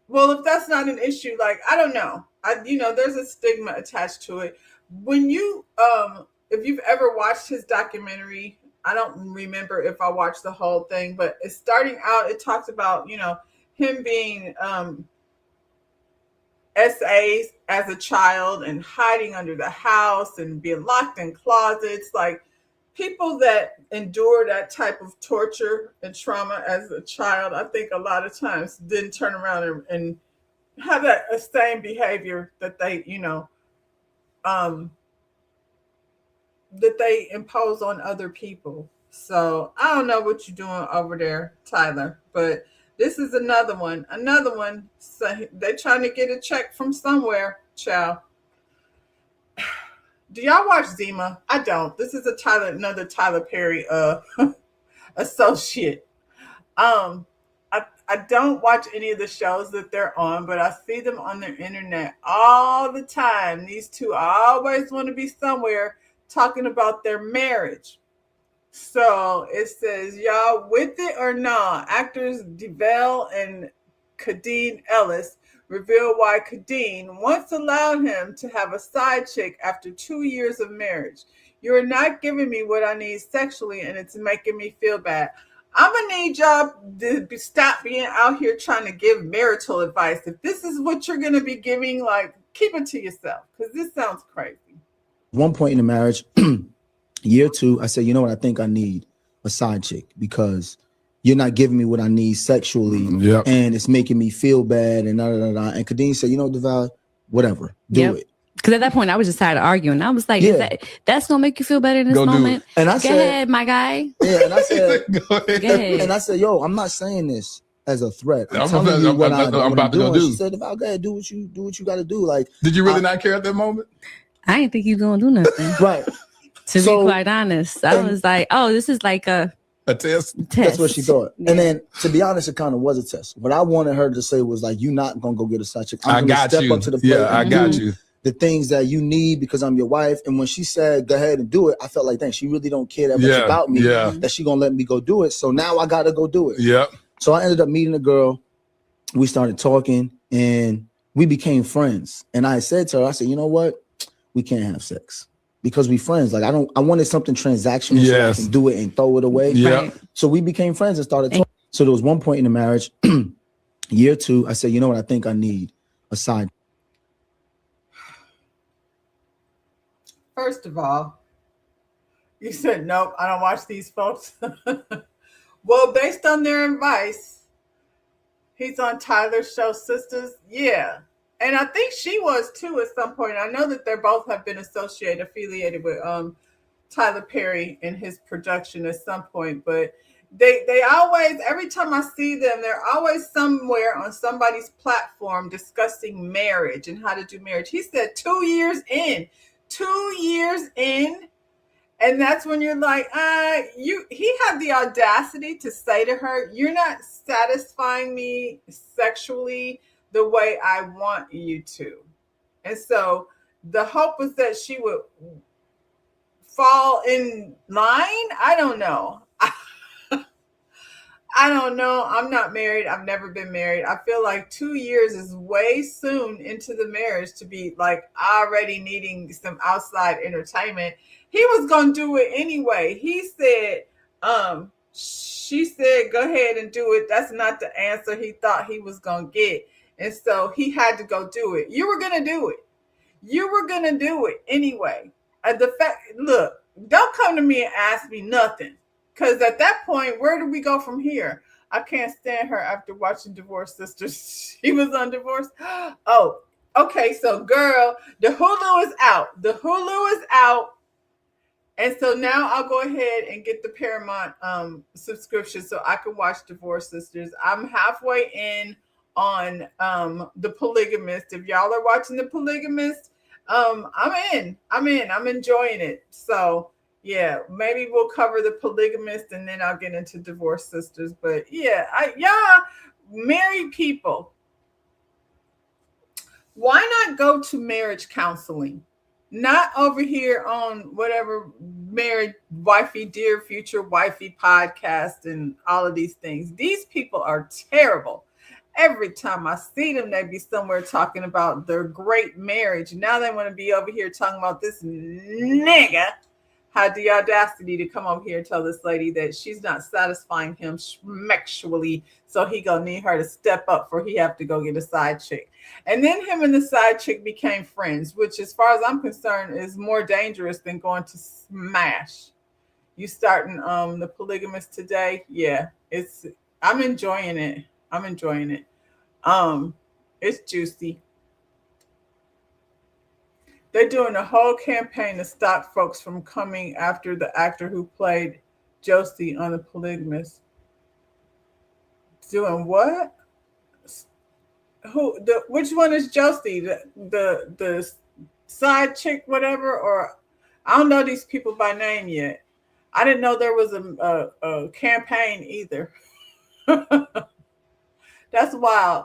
Speaker 1: Well, if that's not an issue, like, I don't know. There's a stigma attached to it. When if you've ever watched his documentary, I don't remember if I watched the whole thing, but it's starting out, it talks about, him being SAs as a child and hiding under the house and being locked in closets. Like, people that endure that type of torture and trauma as a child, I think a lot of times didn't turn around and have that same behavior that they, that they impose on other people. So I don't know what you're doing over there, Tyler, but this is another one. So they're trying to get a check from somewhere, child. Do y'all watch Zima? I don't. This is another Tyler Perry associate. I don't watch any of the shows that they're on, but I see them on their internet all the time. These two always want to be somewhere talking about their marriage. So it says, y'all with it or not? Actors DeVale and Kadeen Ellis reveal why Kadeen once allowed him to have a side chick after 2 years of marriage. You're not giving me what I need sexually, and it's making me feel bad. I'm going to need y'all to stop being out here trying to give marital advice. If this is what you're going to be giving, like, keep it to yourself, because this sounds crazy.
Speaker 4: One point in the marriage, year 2, I said, you know what? I think I need a side chick because you're not giving me what I need sexually, and it's making me feel bad, and And Kadeen said, DeVal, whatever, do it.
Speaker 5: Because at that point, I was just tired of arguing. I was like, that's going to make you feel better in this moment?
Speaker 4: And I
Speaker 5: Go
Speaker 4: said,
Speaker 5: ahead, my guy.
Speaker 4: Yeah, and I said,
Speaker 5: Go ahead.
Speaker 4: And I said, yo, I'm not saying this as a threat. I'm telling you what I'm about to go do. She said, DeVal, go ahead, do what you got to do. Like,
Speaker 6: did you really not care at that moment?
Speaker 5: I didn't think you were going to do nothing.
Speaker 4: Right.
Speaker 5: To be quite honest, I was like, oh, this is like a
Speaker 6: test.
Speaker 4: That's what she thought. Yeah. And then, to be honest, it kind of was a test. What I wanted her to say was like, you're not going to go get a side chick. I'm going to step up to the plate.
Speaker 6: Yeah, I got you.
Speaker 4: The things that you need because I'm your wife. And when she said, go ahead and do it, I felt like, dang, she really don't care that much about me that she going to let me go do it. So now I got to go do it.
Speaker 6: Yeah.
Speaker 4: So I ended up meeting a girl. We started talking and we became friends. And I said to her, I said, you know what? We can't have sex because we friends. Like, I wanted something transactional so I can do it and throw it away.
Speaker 6: Yeah.
Speaker 4: Right? So we became friends and started talking. So there was one point in the marriage, year 2, I said, you know what? I think I need a side.
Speaker 1: First of all, you said, nope, I don't watch these folks. Well, based on their advice, he's on Tyler's show, Sisters. Yeah. And I think she was too at some point. I know that they both have been affiliated with Tyler Perry and his production at some point. But they always, every time I see them, they're always somewhere on somebody's platform discussing marriage and how to do marriage. He said 2 years in. 2 years in, and that's when you're like, he had the audacity to say to her, you're not satisfying me sexually the way I want you to. And so the hope was that she would fall in line. I don't know. I I don't know. I'm not married. I've never been married. I feel like 2 years is way soon into the marriage to be like already needing some outside entertainment. He was going to do it anyway. He said, she said, go ahead and do it. That's not the answer he thought he was going to get. And so he had to go do it. You were going to do it. You were going to do it anyway. Look, don't come to me and ask me nothing. Because at that point, where do we go from here? I can't stand her after watching Divorce Sisters. She was on Divorce. Oh, okay. So, girl, the Hulu is out. The Hulu is out. And so now I'll go ahead and get the Paramount subscription so I can watch Divorce Sisters. I'm halfway in on The Polygamist. If y'all are watching The Polygamist, I'm in. I'm enjoying it. So, yeah, maybe we'll cover The Polygamist and then I'll get into Divorce Sisters. But yeah, y'all married people, why not go to marriage counseling? Not over here on whatever married wifey, dear future wifey podcast and all of these things. These people are terrible. Every time I see them, they be somewhere talking about their great marriage. Now they want to be over here talking about this nigga had the audacity to come over here and tell this lady that she's not satisfying him sexually, so he gonna need her to step up for he have to go get a side chick. And then him and the side chick became friends, which as far as I'm concerned is more dangerous than going to smash. You starting The Polygamist today? Yeah, I'm enjoying it. It's juicy. They're doing a whole campaign to stop folks from coming after the actor who played Josie on The Polygamist. Doing what? Which one is Josie? The side chick, whatever? Or I don't know these people by name yet. I didn't know there was a campaign either. That's wild.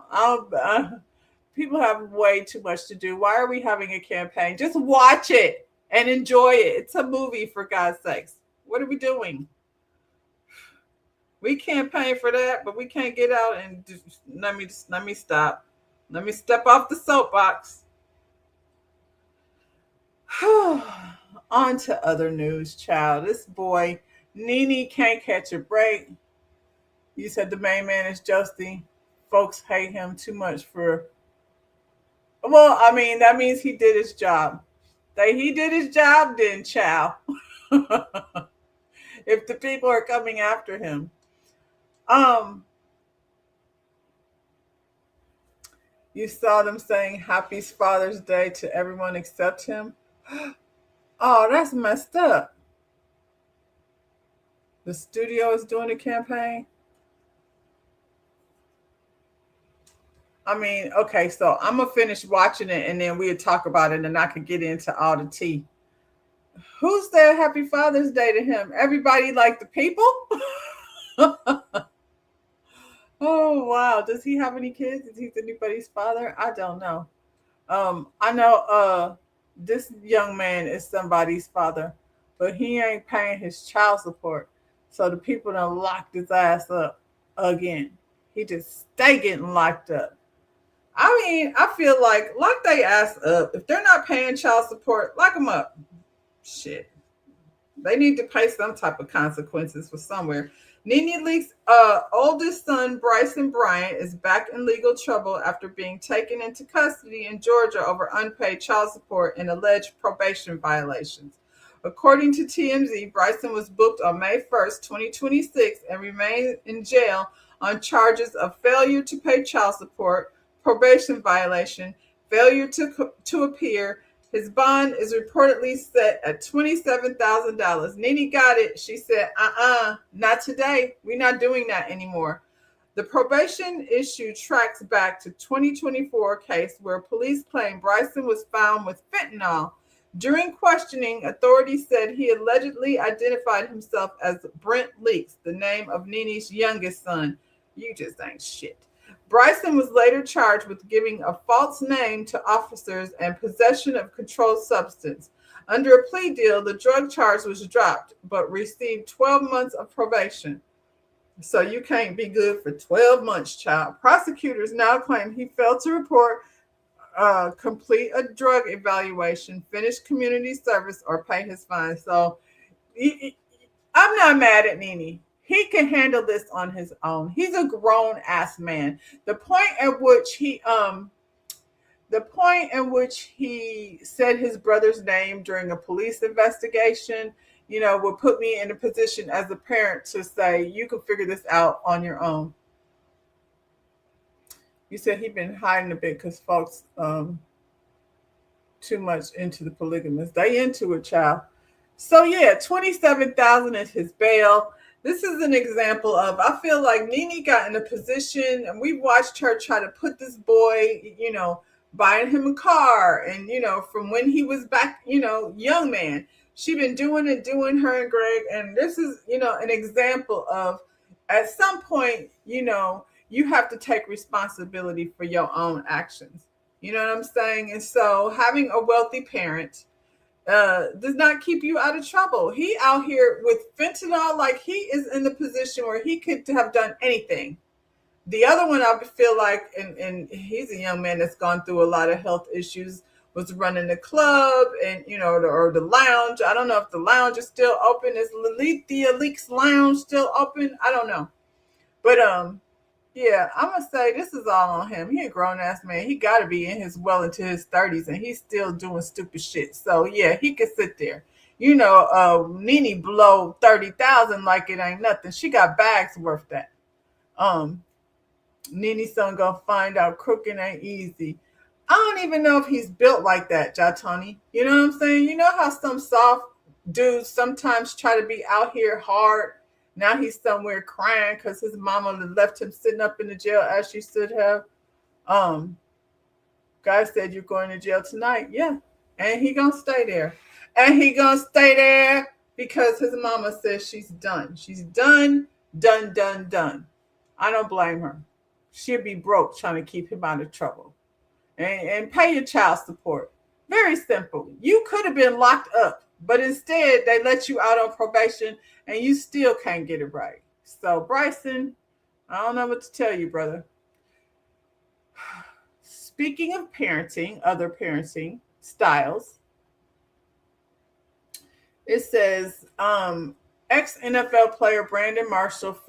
Speaker 1: People have way too much to do. Why are we having a campaign? Just watch it and enjoy it. It's a movie, for God's sakes. What are we doing? We campaign for that, but we can't get out and let me stop. Let me step off the soapbox. On to other news, child. This boy, Nene, can't catch a break. You said the main man is Justy. Folks hate him too much for... Well, I mean, that means he did his job. He did his job then, child. If the people are coming after him. You saw them saying Happy Father's Day to everyone except him. Oh, that's messed up. The studio is doing a campaign. I mean, okay, so I'm going to finish watching it and then we'll talk about it and I can get into all the tea. Who said Happy Father's Day to him? Everybody like the people? Oh, wow. Does he have any kids? Is he anybody's father? I don't know. I know this young man is somebody's father, but he ain't paying his child support. So the people done locked his ass up again. He just stay getting locked up. I mean, I feel like lock their ass up. If they're not paying child support, lock them up. Shit. They need to pay some type of consequences for somewhere. Nene Leakes' oldest son, Bryson Bryant, is back in legal trouble after being taken into custody in Georgia over unpaid child support and alleged probation violations. According to TMZ, Bryson was booked on May 1st, 2026, and remained in jail on charges of failure to pay child support, probation violation, failure to appear. His bond is reportedly set at $27,000. Nene got it. She said, not today. We're not doing that anymore. The probation issue tracks back to 2024 case where police claim Bryson was found with fentanyl. During questioning, authorities said he allegedly identified himself as Brent Leakes, the name of Nene's youngest son. You just ain't shit. Bryson was later charged with giving a false name to officers and possession of controlled substance. Under a plea deal, the drug charge was dropped, but received 12 months of probation. So you can't be good for 12 months, child. Prosecutors now claim he failed to report, complete a drug evaluation, finish community service, or pay his fine. So I'm not mad at Nene. He can handle this on his own. He's a grown ass man. The point at which he said his brother's name during a police investigation, would put me in a position as a parent to say, you can figure this out on your own. You said he'd been hiding a bit because folks too much into the polygamous. They into it, child. So yeah, $27,000 is his bail. This is an example of, I feel like Nene got in a position, and we watched her try to put this boy, buying him a car, and from when he was back, young man. She been doing her and Greg, and this is, an example of, at some point, you have to take responsibility for your own actions. You know what I'm saying? And so having a wealthy parent does not keep you out of trouble. He out here with fentanyl, like he is in the position where he could have done anything. The other one, I feel like, and he's a young man that's gone through a lot of health issues, was running the club and, or the lounge. I don't know if the lounge is still open. Is Lilithia Leaks Lounge still open? I don't know. But, yeah, I'm going to say this is all on him. He a grown-ass man. He got to be into his 30s, and he's still doing stupid shit. So, yeah, he could sit there. Nene blow $30,000 like it ain't nothing. She got bags worth that. Nene's son gonna find out crooking ain't easy. I don't even know if he's built like that, Jatoni. You know what I'm saying? You know how some soft dudes sometimes try to be out here hard. Now he's somewhere crying because his mama left him sitting up in the jail as she should have. Guy said, you're going to jail tonight. Yeah. And he gonna stay there. And he gonna stay there because his mama says she's done. She's done. I don't blame her. She'll be broke trying to keep him out of trouble. And pay your child support. Very simple. You could have been locked up, but instead they let you out on probation and you still can't get it right. So Bryson, I don't know what to tell you, brother. Speaking of parenting, other parenting styles, it says ex-NFL player Brandon Marshall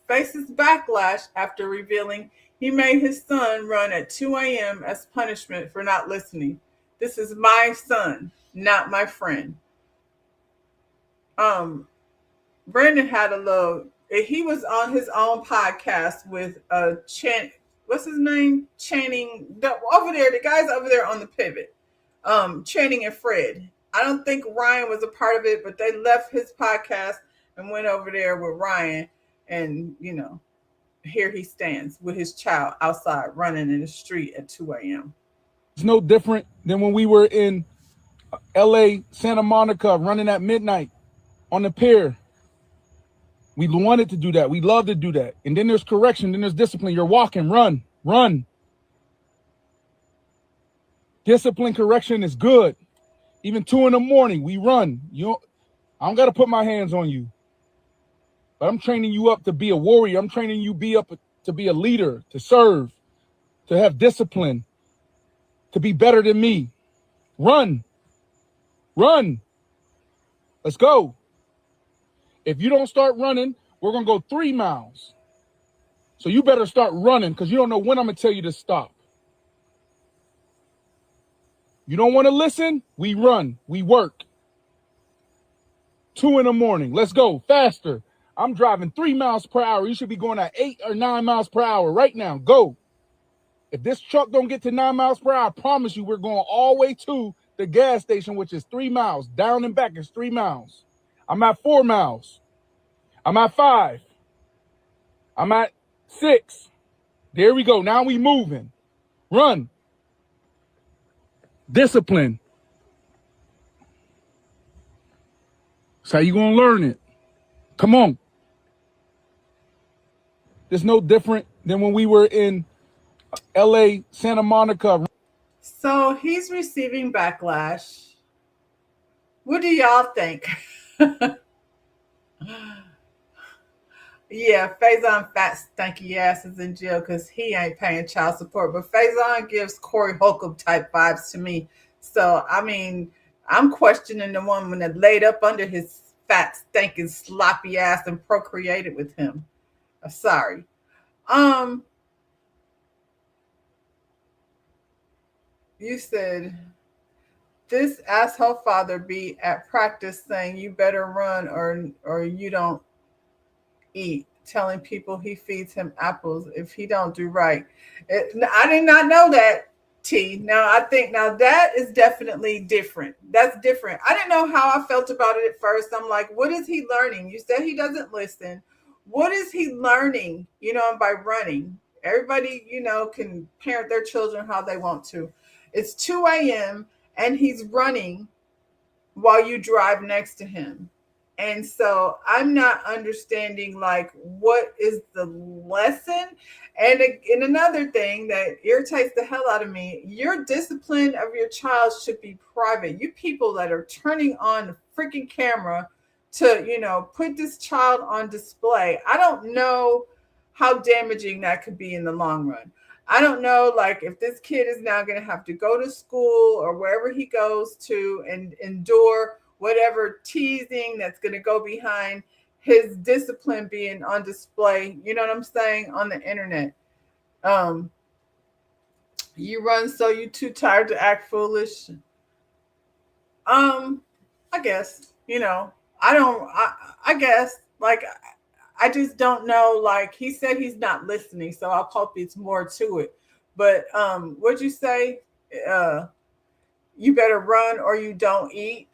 Speaker 1: faces backlash after revealing he made his son run at 2 a.m. as punishment for not listening. This is my son, not my friend. Brandon had he was on his own podcast with what's his name? Channing, over there, the guys over there on the pivot. Channing and Fred. I don't think Ryan was a part of it, but they left his podcast and went over there with Ryan, and here he stands with his child outside running in the street at 2 a.m.
Speaker 7: It's no different than when we were in LA, Santa Monica, running at midnight on the pier. We wanted to do that. We love to do that. And then there's correction. Then there's discipline. You're walking, run. Discipline, correction is good. Even 2 a.m, we run. I don't got to put my hands on you. But I'm training you up to be a warrior. I'm training you to be a leader, to serve, to have discipline, to be better than me. Run. Let's go. If you don't start running, we're going to go 3 miles. So you better start running because you don't know when I'm going to tell you to stop. You don't want to listen? We run. We work. 2 a.m. Let's go. Faster. I'm driving 3 miles per hour. You should be going at 8 or 9 miles per hour right now. Go. If this truck don't get to 9 miles per hour, I promise you we're going all the way to the gas station, which is 3 miles. Down and back is 3 miles. I'm at 4 miles. I'm at 5. I'm at 6. There we go. Now we moving. Run. Discipline. That's how you gonna learn it. Come on. It's no different than when we were in LA, Santa Monica.
Speaker 1: So he's receiving backlash. What do y'all think? Yeah, Faison fat stanky ass is in jail because he ain't paying child support. But Faison gives Corey Holcomb type vibes to me. So I mean, I'm questioning the woman that laid up under his fat, stinking, sloppy ass and procreated with him. Sorry. You said this asshole father be at practice saying you better run or you don't eat, telling people he feeds him apples if he don't do right. I did not know that, T. Now I think that is definitely different. That's different. I didn't know how I felt about it at first. I'm like, what is he learning? You said he doesn't listen. What is he learning? By running. Everybody, can parent their children how they want to. It's 2 a.m. and he's running while you drive next to him. And so I'm not understanding like what is the lesson. And another thing that irritates the hell out of me, your discipline of your child should be private. You people that are turning on the freaking camera to, put this child on display. I don't know how damaging that could be in the long run. I don't know, like, if this kid is now going to have to go to school or wherever he goes to and endure whatever teasing that's going to go behind his discipline being on display, you know what I'm saying, on the internet. You run so you too tired to act foolish. I guess, I guess, like, I just don't know. Like, he said he's not listening, so I hope it's more to it. But what'd you say? You better run or you don't eat.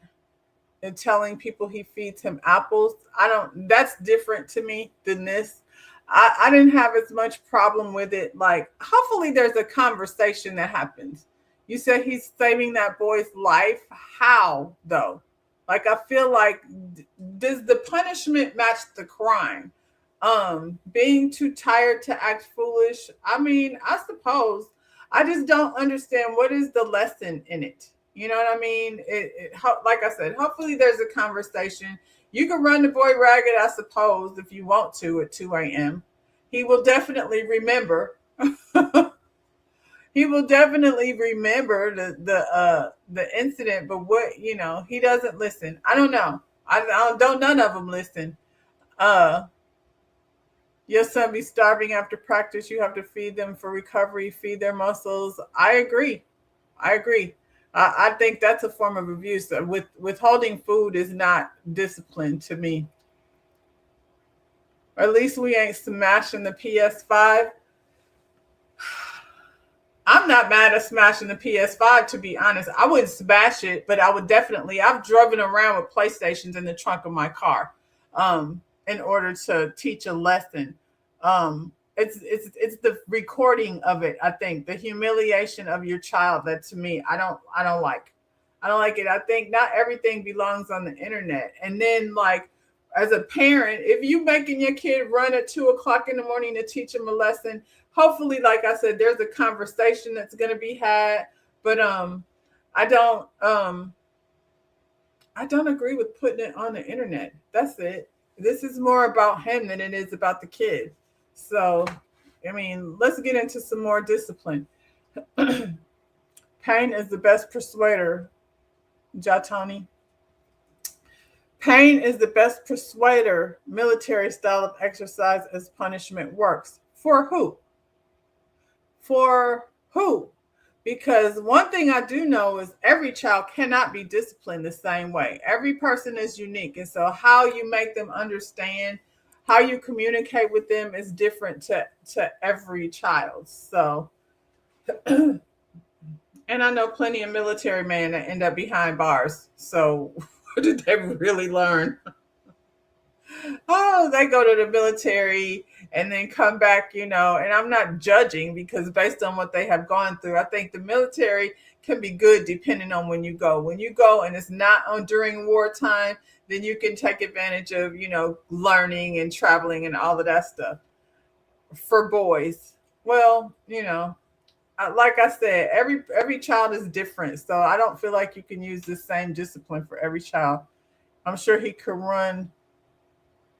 Speaker 1: And telling people he feeds him apples. That's different to me than this. I didn't have as much problem with it. Like, hopefully there's a conversation that happens. You said he's saving that boy's life. How, though? Like, I feel like, does the punishment match the crime? Being too tired to act foolish. I mean, I suppose. I just don't understand what is the lesson in it. You know what I mean? Like I said, hopefully there's a conversation. You can run the boy ragged, I suppose, if you want to at 2 a.m. He will definitely remember. He will definitely remember the incident, but he doesn't listen. I don't know. I don't. None of them listen. Your son be starving after practice. You have to feed them for recovery, feed their muscles. I agree. I think that's a form of abuse. Withholding food is not discipline to me. Or at least we ain't smashing the PS5. I'm not mad at smashing the PS5, to be honest. I wouldn't smash it, but I've driven around with PlayStations in the trunk of my car in order to teach a lesson. It's the recording of it. I think the humiliation of your child, that to me, I don't like it. I think not everything belongs on the internet. And then, like, as a parent, if you making your kid run at 2:00 in the morning to teach him a lesson, hopefully, like I said, there's a conversation that's going to be had. But I don't agree with putting it on the internet. That's it. This is more about him than it is about the kid. So, I mean, let's get into some more discipline. Pain is the best persuader, Jatoni. Pain is the best persuader. Military style of exercise as punishment works. For who? For who? Because one thing I do know is every child cannot be disciplined the same way. Every person is unique. And so how you make them understand, how you communicate with them is different to every child. So, and I know plenty of military men that end up behind bars. So what did they really learn? Oh, they go to the military and then come back, and I'm not judging because based on what they have gone through, I think the military can be good depending on when you go. When you go and it's not during wartime, then you can take advantage of, learning and traveling and all of that stuff. For boys, well, like I said, every child is different. So I don't feel like you can use the same discipline for every child. I'm sure he could run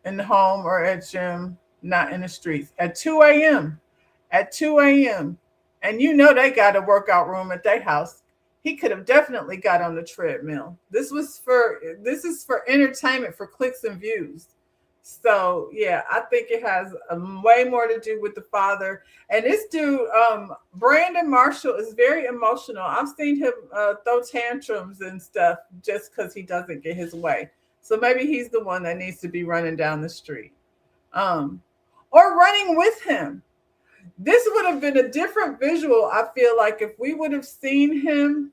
Speaker 1: in the home or at gym. not in the streets at 2 a.m. At 2 a.m. And you know they got a workout room at their house. He could have definitely got on the treadmill. This is for entertainment, for clicks and views. So yeah, I think it has way more to do with the father. And this dude, Brandon Marshall, is very emotional. I've seen him throw tantrums and stuff just because he doesn't get his way. So maybe he's the one that needs to be running down the street, or running with him. This would have been a different visual, I feel like, if we would have seen him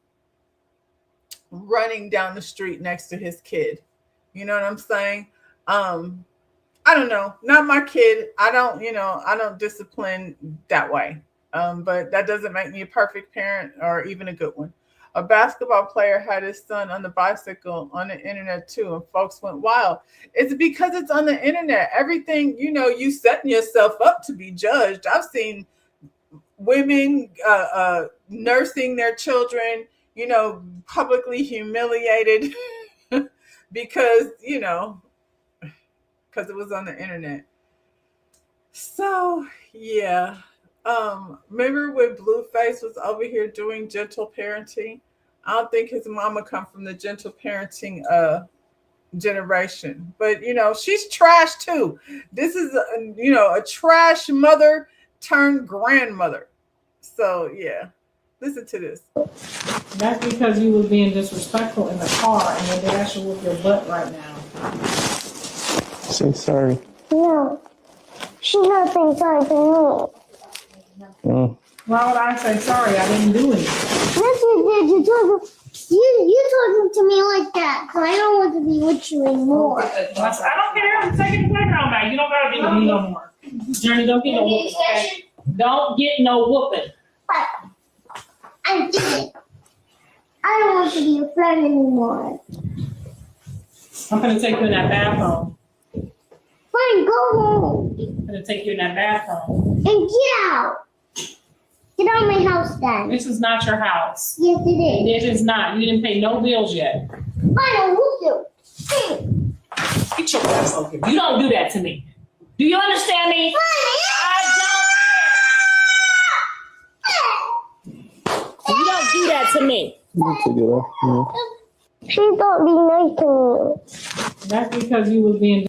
Speaker 1: running down the street next to his kid. You know what I'm saying? I don't know. Not my kid. I don't discipline that way. But that doesn't make me a perfect parent or even a good one. A basketball player had his son on the bicycle on the internet too, and folks went wild. It's because it's on the internet. Everything, you setting yourself up to be judged. I've seen women nursing their children, publicly humiliated because it was on the internet. So yeah. Remember when Blueface was over here doing gentle parenting? I don't think his mama come from the gentle parenting generation, but she's trash too. This is a trash mother turned grandmother. So yeah, listen to this.
Speaker 8: That's because you was being disrespectful in the car, and your dad should whoop your butt right now.
Speaker 9: Say sorry.
Speaker 10: No, she's not saying sorry to me.
Speaker 9: Oh.
Speaker 8: Why would I say sorry? I didn't do anything.
Speaker 10: Yes, you did. You talking to me like that, so I don't want to be with you anymore.
Speaker 8: I don't care. I'm taking the playground back. You don't gotta be with me no more. Journey, don't get no whooping, okay? Don't get no whooping.
Speaker 10: But I did. I don't want to be your friend anymore.
Speaker 8: I'm gonna take you in that bathroom.
Speaker 10: Fine, go home.
Speaker 8: I'm gonna take you in that bathroom.
Speaker 10: And get out. Get out of my house then.
Speaker 8: This is not your house.
Speaker 10: Yes, it is.
Speaker 8: It is not. You didn't pay no bills yet.
Speaker 10: I don't whoop you.
Speaker 8: Get your ass over here. You don't do that to me. Do you understand me? You don't do that to me.
Speaker 10: She thought be nice to me.
Speaker 8: That's because you was being.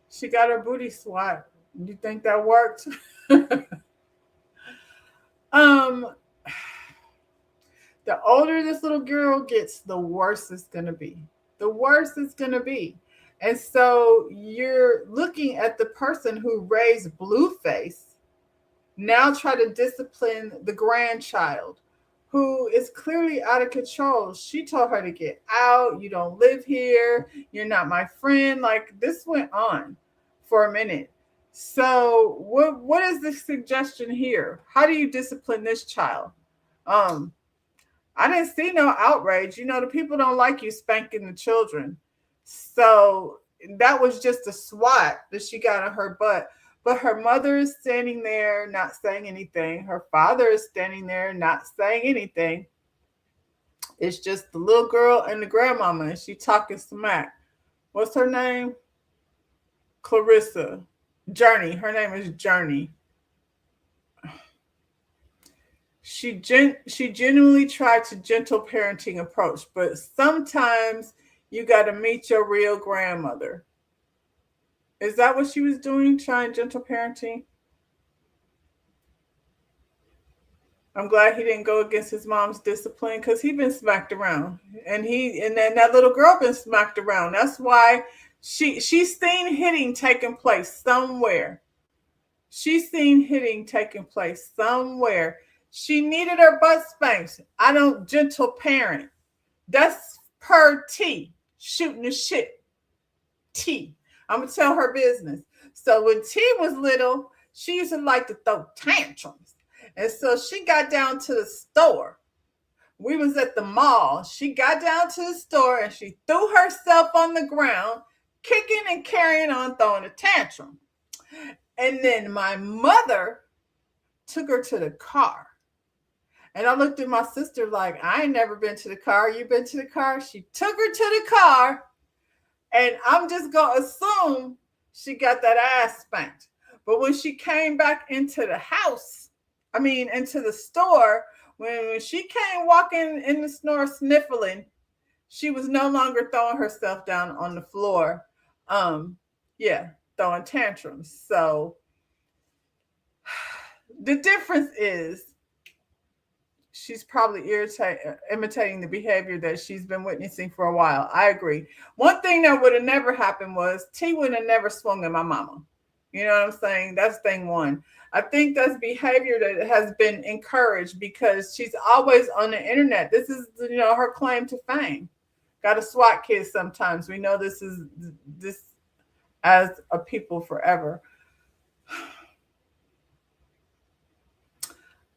Speaker 1: She got her booty swat. You think that worked? The older this little girl gets, the worse it's going to be. The worse it's going to be. And so you're looking at the person who raised Blueface now try to discipline the grandchild who is clearly out of control. She told her to get out. You don't live here. You're not my friend. Like, this went on for a minute. So what is the suggestion here? How do you discipline this child? I didn't see no outrage. The people don't like you spanking the children. So that was just a swat that she got on her butt. But her mother is standing there not saying anything. Her father is standing there not saying anything. It's just the little girl and the grandmama, and she talking smack. What's her name? Clarissa. Journey. Her name is Journey. She genuinely tried to gentle parenting approach, but sometimes you got to meet your real grandmother. Is that what she was doing, trying gentle parenting? I'm glad he didn't go against his mom's discipline, because he been smacked around, and then that little girl been smacked around. That's why she's seen hitting taking place somewhere. She's seen hitting taking place somewhere. She needed her butt spanked. I don't gentle parent. That's per T, shooting the shit. T. I'm going to tell her business. So when T was little, she used to like to throw tantrums. And so she got down to the store. We was at the mall. She got down to the store and she threw herself on the ground, kicking and carrying on, throwing a tantrum. And then my mother took her to the car. And I looked at my sister like, I ain't never been to the car. You been to the car? She took her to the car. And I'm just going to assume she got that ass spanked. But when she came back into the house, into the store, when she came walking in the store sniffling, she was no longer throwing herself down on the floor. Throwing tantrums. So the difference is she's probably imitating the behavior that she's been witnessing for a while. I agree. One thing that would have never happened was T would have never swung at my mama. You know what I'm saying? That's thing one. I think that's behavior that has been encouraged because she's always on the internet. This is, her claim to fame. Got to swat kids sometimes. We know this as a people forever.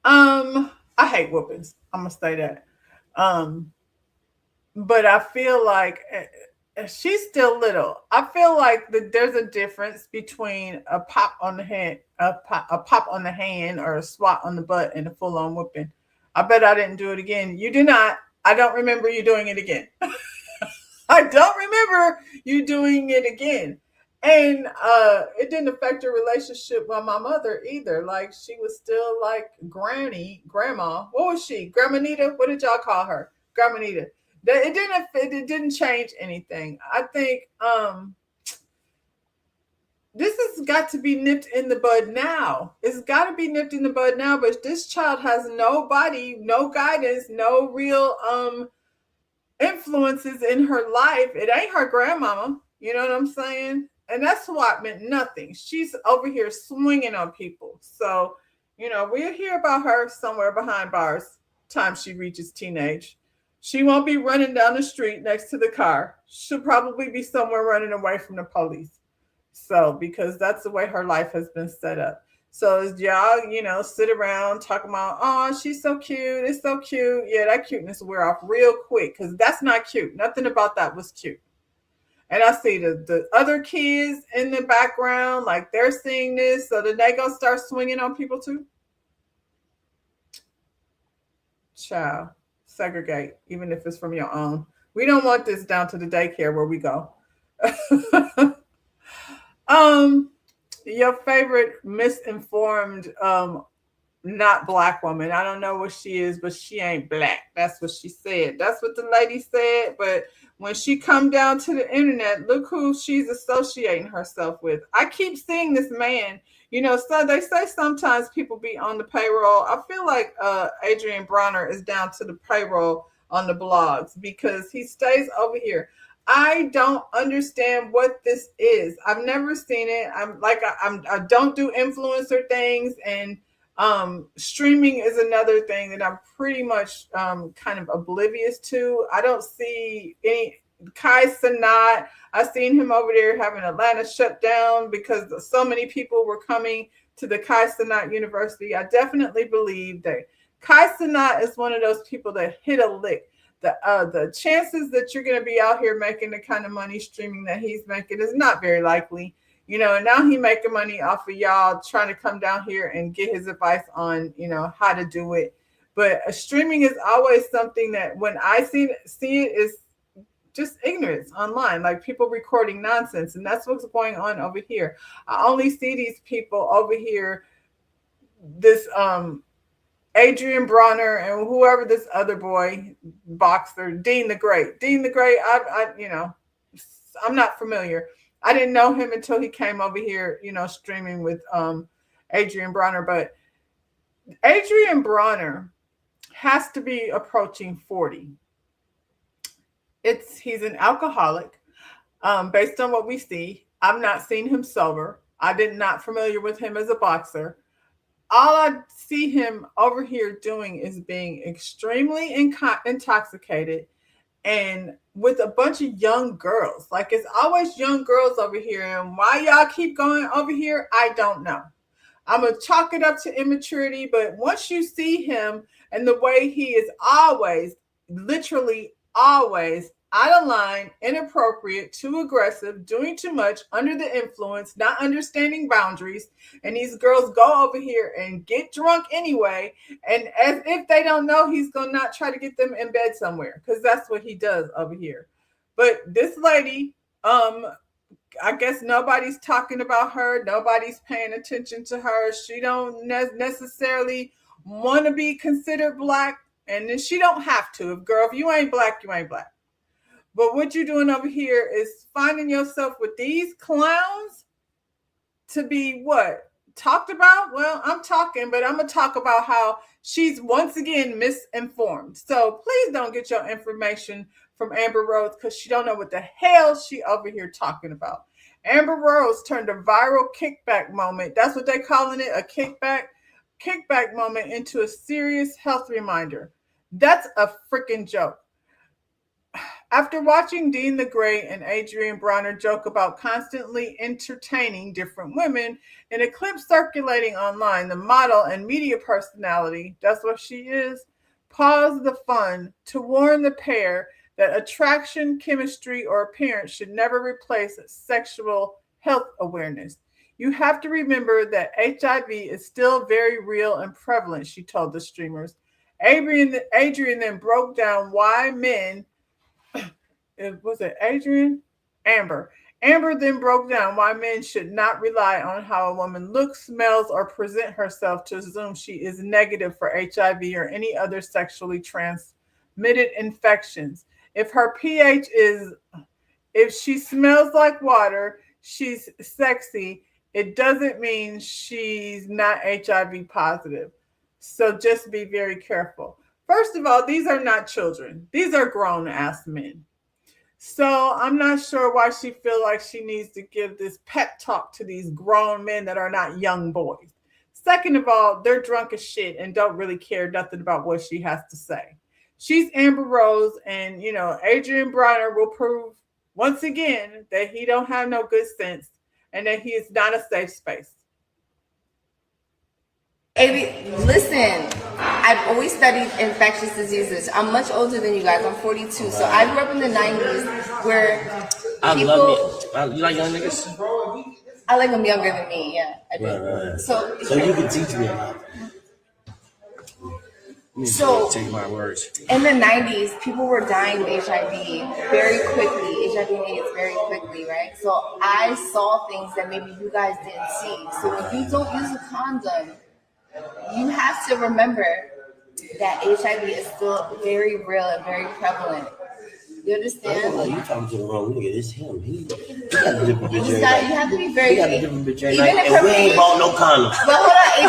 Speaker 1: I hate whoopings. I'm gonna say that. But I feel like she's still little. I feel like there's a difference between a pop on the hand, a pop on the hand, or a swat on the butt, and a full-on whooping. I bet I didn't do it again. You did not. I don't remember you doing it again. I don't remember you doing it again. And it didn't affect your relationship with my mother either. Like, she was still like grandma. What was she? Grandma Nita? What did y'all call her? Grandma Nita. It didn't change anything. I think this has got to be nipped in the bud now. It's got to be nipped in the bud now. But this child has nobody, no guidance, no real influences in her life. It ain't her grandmama. You know what I'm saying? And that swat meant nothing. She's over here swinging on people. So, we'll hear about her somewhere behind bars time she reaches teenage. She won't be running down the street next to the car. She'll probably be somewhere running away from the police. So, because that's the way her life has been set up. So as y'all, sit around talking about, oh, she's so cute. It's so cute. Yeah, that cuteness will wear off real quick because that's not cute. Nothing about that was cute. And I see the other kids in the background, like they're seeing this. So then they go start swinging on people too. Child, segregate, even if it's from your own. We don't want this down to the daycare where we go. Your favorite misinformed, not black woman. I don't know what she is, but she ain't black. That's what she said. That's what the lady said. But when she come down to the internet, look who she's associating herself with. I keep seeing this man, so they say sometimes people be on the payroll. I feel like Adrian Bronner is down to the payroll on the blogs because he stays over here. I don't understand what this is. I've never seen it. I don't do influencer things, and streaming is another thing that I'm pretty much kind of oblivious to. I don't see any Kai Cenat. I've seen him over there having Atlanta shut down because so many people were coming to the Kai Cenat University. I definitely believe that Kai Cenat is one of those people that hit a lick. The chances that you're going to be out here making the kind of money streaming that he's making is not very likely. And now he making money off of y'all trying to come down here and get his advice on, how to do it. But streaming is always something that when I see it is just ignorance online, like people recording nonsense. And that's what's going on over here. I only see these people over here, this Adrian Bronner and whoever this other boy boxer, Dean the Great. Dean the Great, I'm not familiar. I didn't know him until he came over here, streaming with Adrian Bronner. But Adrian Bronner has to be approaching 40. He's an alcoholic, based on what we see. I've not seen him sober. I did not familiar with him as a boxer. All I see him over here doing is being extremely intoxicated and with a bunch of young girls. Like, it's always young girls over here. And why y'all keep going over here, I don't know. I'm going to chalk it up to immaturity. But once you see him and the way he is always, literally always out of line, inappropriate, too aggressive, doing too much, under the influence, not understanding boundaries. And these girls go over here and get drunk anyway. And as if they don't know, he's going to not try to get them in bed somewhere, because that's what he does over here. But this lady, I guess nobody's talking about her. Nobody's paying attention to her. She don't necessarily want to be considered black, and then she don't have to. If you ain't black, you ain't black. But what you're doing over here is finding yourself with these clowns to be what? Talked about? Well, I'm talking, but I'm going to talk about how she's once again misinformed. So please don't get your information from Amber Rose because she don't know what the hell she over here talking about. Amber Rose turned a viral kickback moment. That's what they're calling it, a kickback moment into a serious health reminder. That's a freaking joke. After watching Dean the Great and Adrienne Bronner joke about constantly entertaining different women in a clip circulating online, the model and media personality, that's what she is, paused the fun to warn the pair that attraction, chemistry, or appearance should never replace sexual health awareness. You have to remember that HIV is still very real and prevalent, she told the streamers. Adrienne then broke down why men... Was it Adrienne? Amber. Amber then broke down why men should not rely on how a woman looks, smells, or present herself to assume she is negative for HIV or any other sexually transmitted infections. If she smells like water, she's sexy, it doesn't mean she's not HIV positive. So just be very careful. First of all, these are not children. These are grown-ass men. So I'm not sure why she feels like she needs to give this pep talk to these grown men that are not young boys. Second of all, they're drunk as shit and don't really care nothing about what she has to say. She's Amber Rose, and, Adrienne Bronner will prove once again that he don't have no good sense and that he is not a safe space.
Speaker 11: Listen, I've always studied infectious diseases. I'm much older than you guys. I'm 42. So I grew up in the 90s where people...
Speaker 12: love it. You like young niggas?
Speaker 11: I like them younger than me, yeah. I do.
Speaker 12: Right.
Speaker 11: So
Speaker 12: you can teach me a lot.
Speaker 11: So
Speaker 12: take my words.
Speaker 11: In the 90s, people were dying of HIV very quickly, HIV and AIDS very quickly, right? So I saw things that maybe you guys didn't see. So when you don't use a condom, you have to remember that HIV is still very real and very prevalent. You understand?
Speaker 12: You talking to the wrong nigga. It's him. He got a different bitch.
Speaker 11: You have to be very.
Speaker 12: He got a different bitch. And we ain't bought no condom.
Speaker 11: But hold on,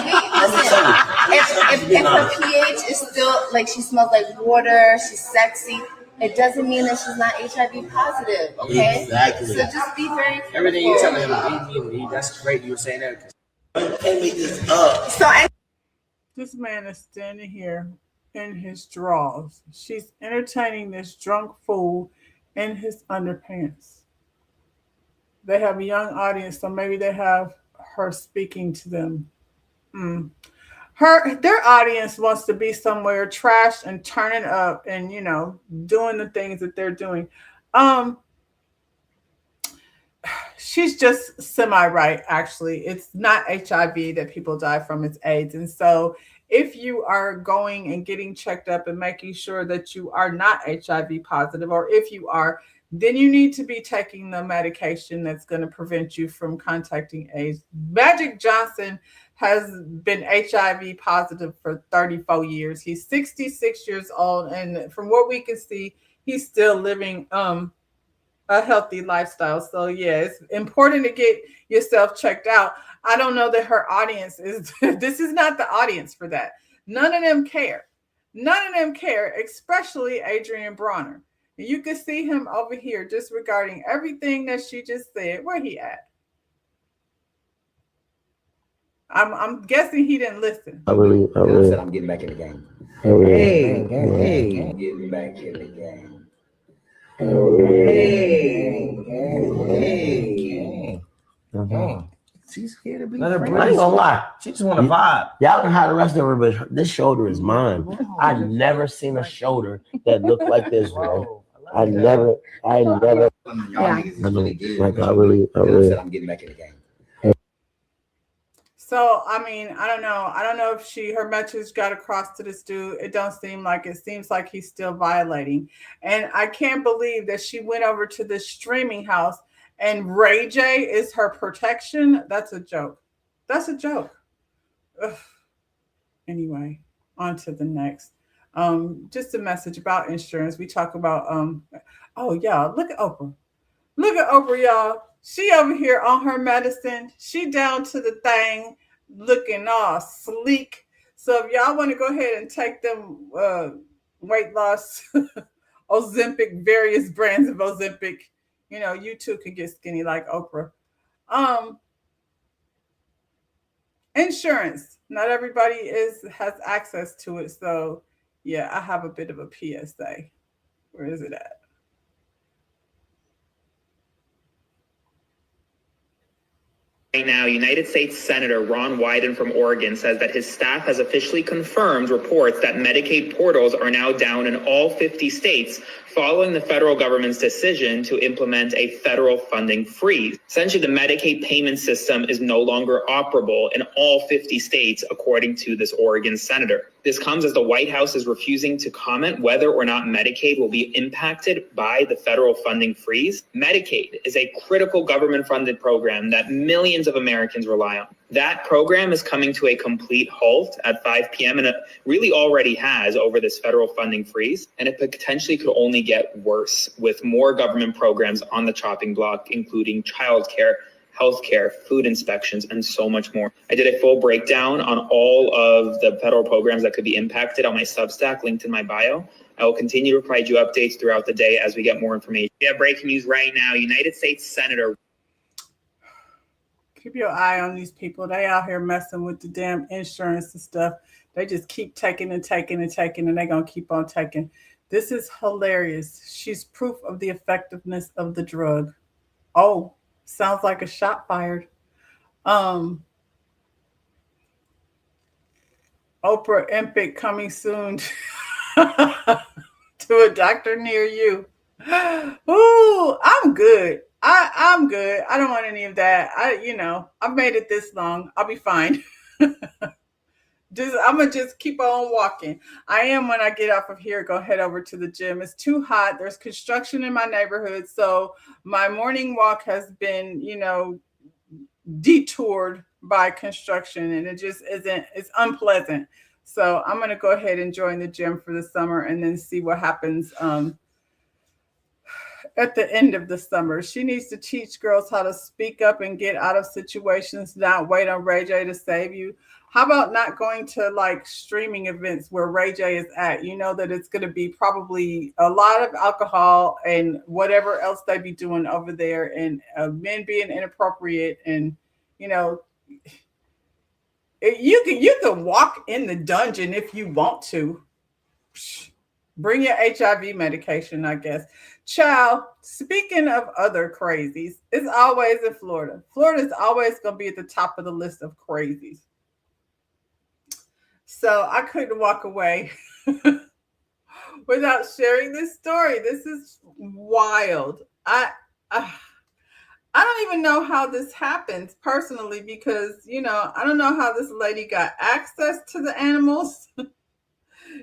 Speaker 11: if her pH is still like she smells like water, she's sexy, it doesn't mean that she's not HIV positive. Okay.
Speaker 12: Exactly.
Speaker 11: So just be very careful.
Speaker 12: Everything you telling him, that's great. You were saying that. I can't make this up.
Speaker 1: This man is standing here in his drawers. She's entertaining this drunk fool in his underpants. They have a young audience, so maybe they have her speaking to them. Their audience wants to be somewhere trashed and turning up and, doing the things that they're doing. She's just semi-right, actually. It's not HIV that people die from, it's AIDS. And so if you are going and getting checked up and making sure that you are not HIV positive, or if you are, then you need to be taking the medication that's going to prevent you from contacting AIDS. Magic Johnson has been HIV positive for 34 years. He's 66 years old. And from what we can see, he's still living a healthy lifestyle. So yeah, it's important to get yourself checked out. I don't know that her audience is, this is not the audience for that. None of them care. None of them care, especially Adrienne Bronner. And you can see him over here disregarding everything that she just said. Where he at? I'm guessing he didn't listen.
Speaker 12: I said I'm getting back in the game. Hey. Getting back in the game. She's here to be. I ain't gonna lie. She just want to vibe. Y'all can hide the rest of her, but this shoulder is mine. I never seen a shoulder that looked like this, bro. I never.
Speaker 5: Yeah.
Speaker 12: I really. I'm getting back in the game.
Speaker 1: So, I mean, I don't know. I don't know if her message got across to this dude. It don't seem like it. Seems like he's still violating. And I can't believe that she went over to this streaming house and Ray J is her protection, that's a joke. That's a joke. Ugh. Anyway, on to the next. Just a message about insurance. We talk about, oh, y'all, look at Oprah. Look at Oprah, y'all. She over here on her medicine. She down to the thing, looking all sleek. So if y'all want to go ahead and take them weight loss, Ozempic, various brands of Ozempic, you know, you too could get skinny like Oprah. Insurance. Not everybody has access to it. So yeah, I have a bit of a PSA. Where is it at?
Speaker 13: Right now, United States Senator Ron Wyden from Oregon says that his staff has officially confirmed reports that Medicaid portals are now down in all 50 states following the federal government's decision to implement a federal funding freeze. Essentially, the Medicaid payment system is no longer operable in all 50 states, according to this Oregon senator. This comes as the White House is refusing to comment whether or not Medicaid will be impacted by the federal funding freeze. Medicaid is a critical government-funded program that millions of Americans rely on. That program is coming to a complete halt at 5 p.m. and it really already has over this federal funding freeze. And it potentially could only get worse with more government programs on the chopping block, including childcare, healthcare, food inspections, and so much more. I did a full breakdown on all of the federal programs that could be impacted on my Substack, linked in my bio. I will continue to provide you updates throughout the day as we get more information. We have breaking news right now. United States Senator.
Speaker 1: Keep your eye on these people. They out here messing with the damn insurance and stuff. They just keep taking and taking and taking, and they're going to keep on taking. This is hilarious. She's proof of the effectiveness of the drug. Oh, sounds like a shot fired. Oprah Empic coming soon to a doctor near you. Ooh, I'm good. I'm good. I don't want any of that. I've made it this long. I'll be fine. I'm gonna just keep on walking. I am, when I get off of here, go head over to the gym. It's too hot. There's construction in my neighborhood, so my morning walk has been, detoured by construction, and it just isn't. It's unpleasant. So I'm gonna go ahead and join the gym for the summer, and then see what happens at the end of the summer. She needs to teach girls how to speak up and get out of situations, not wait on Ray J to save you. How about not going to like streaming events where Ray J is at? You know that it's going to be probably a lot of alcohol and whatever else they be doing over there, and men being inappropriate, and you can walk in the dungeon if you want to. Bring your HIV medication, I guess. Child, speaking of other crazies, it's always in Florida. Florida is always going to be at the top of the list of crazies. So I couldn't walk away without sharing this story. This is wild. I don't even know how this happens personally, because, I don't know how this lady got access to the animals.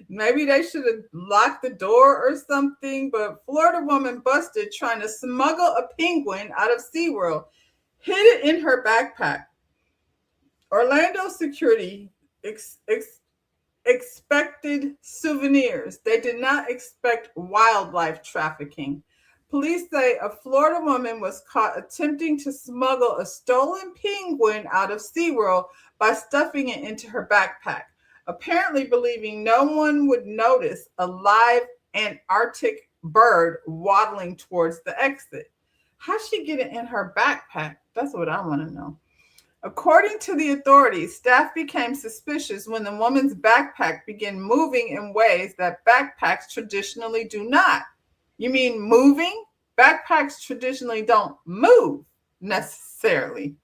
Speaker 1: Maybe they should have locked the door or something, but Florida woman busted trying to smuggle a penguin out of SeaWorld, hid it in her backpack. Orlando security expected souvenirs. They did not expect wildlife trafficking. Police say a Florida woman was caught attempting to smuggle a stolen penguin out of SeaWorld by stuffing it into her backpack, apparently believing no one would notice a live Antarctic bird waddling towards the exit. How'd she get it in her backpack? That's what I want to know. According to the authorities, staff became suspicious when the woman's backpack began moving in ways that backpacks traditionally do not. You mean moving? Backpacks traditionally don't move necessarily.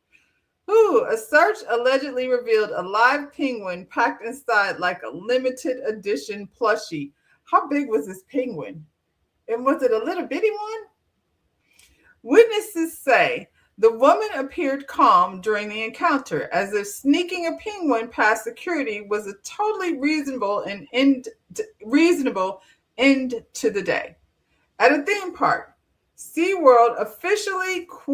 Speaker 1: A search allegedly revealed a live penguin packed inside like a limited edition plushie. How big was this penguin? And was it a little bitty one? Witnesses say the woman appeared calm during the encounter, as if sneaking a penguin past security was a totally reasonable end to the day. At a theme park, SeaWorld officials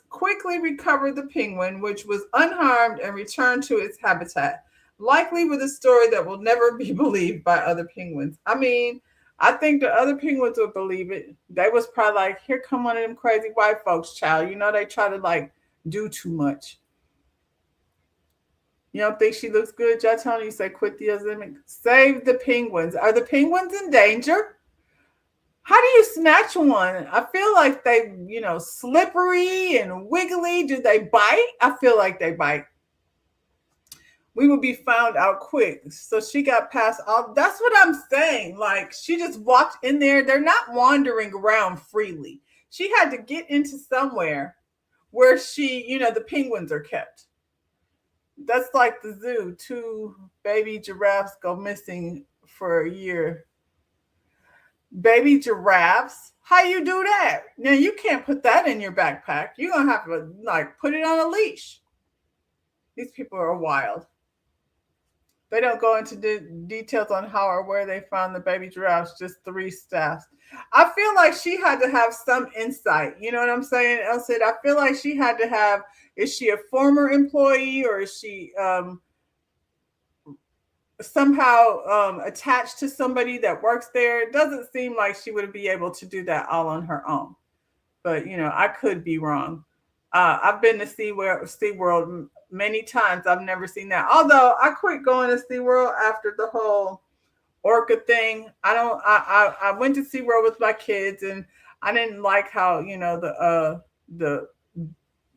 Speaker 1: quickly recovered the penguin, which was unharmed and returned to its habitat, likely with a story that will never be believed by other penguins. I mean, I think the other penguins would believe it. They was probably like, here come one of them crazy white folks, child. You know, they try to like do too much. You don't think she looks good, Jatoni? You say, quit the Ozempic. Save the penguins. Are the penguins in danger? How do you snatch one? I feel like they, slippery and wiggly. Do they bite? I feel like they bite. We will be found out quick. So she got past all. That's what I'm saying. Like, she just walked in there. They're not wandering around freely. She had to get into somewhere where the penguins are kept. That's like the zoo. 2 baby giraffes go missing for a year. Baby giraffes? How you do that? Now, you can't put that in your backpack. You're going to have to, put it on a leash. These people are wild. They don't go into details on how or where they found the baby giraffes, just 3 staffs. I feel like she had to have some insight. You know what I'm saying, Elsid? I feel like she had to have, is she a former employee or is she somehow attached to somebody that works there? It doesn't seem like she would be able to do that all on her own. But, I could be wrong. I've been to SeaWorld many times. I've never seen that. Although I quit going to SeaWorld after the whole orca thing. I went to SeaWorld with my kids and I didn't like how, the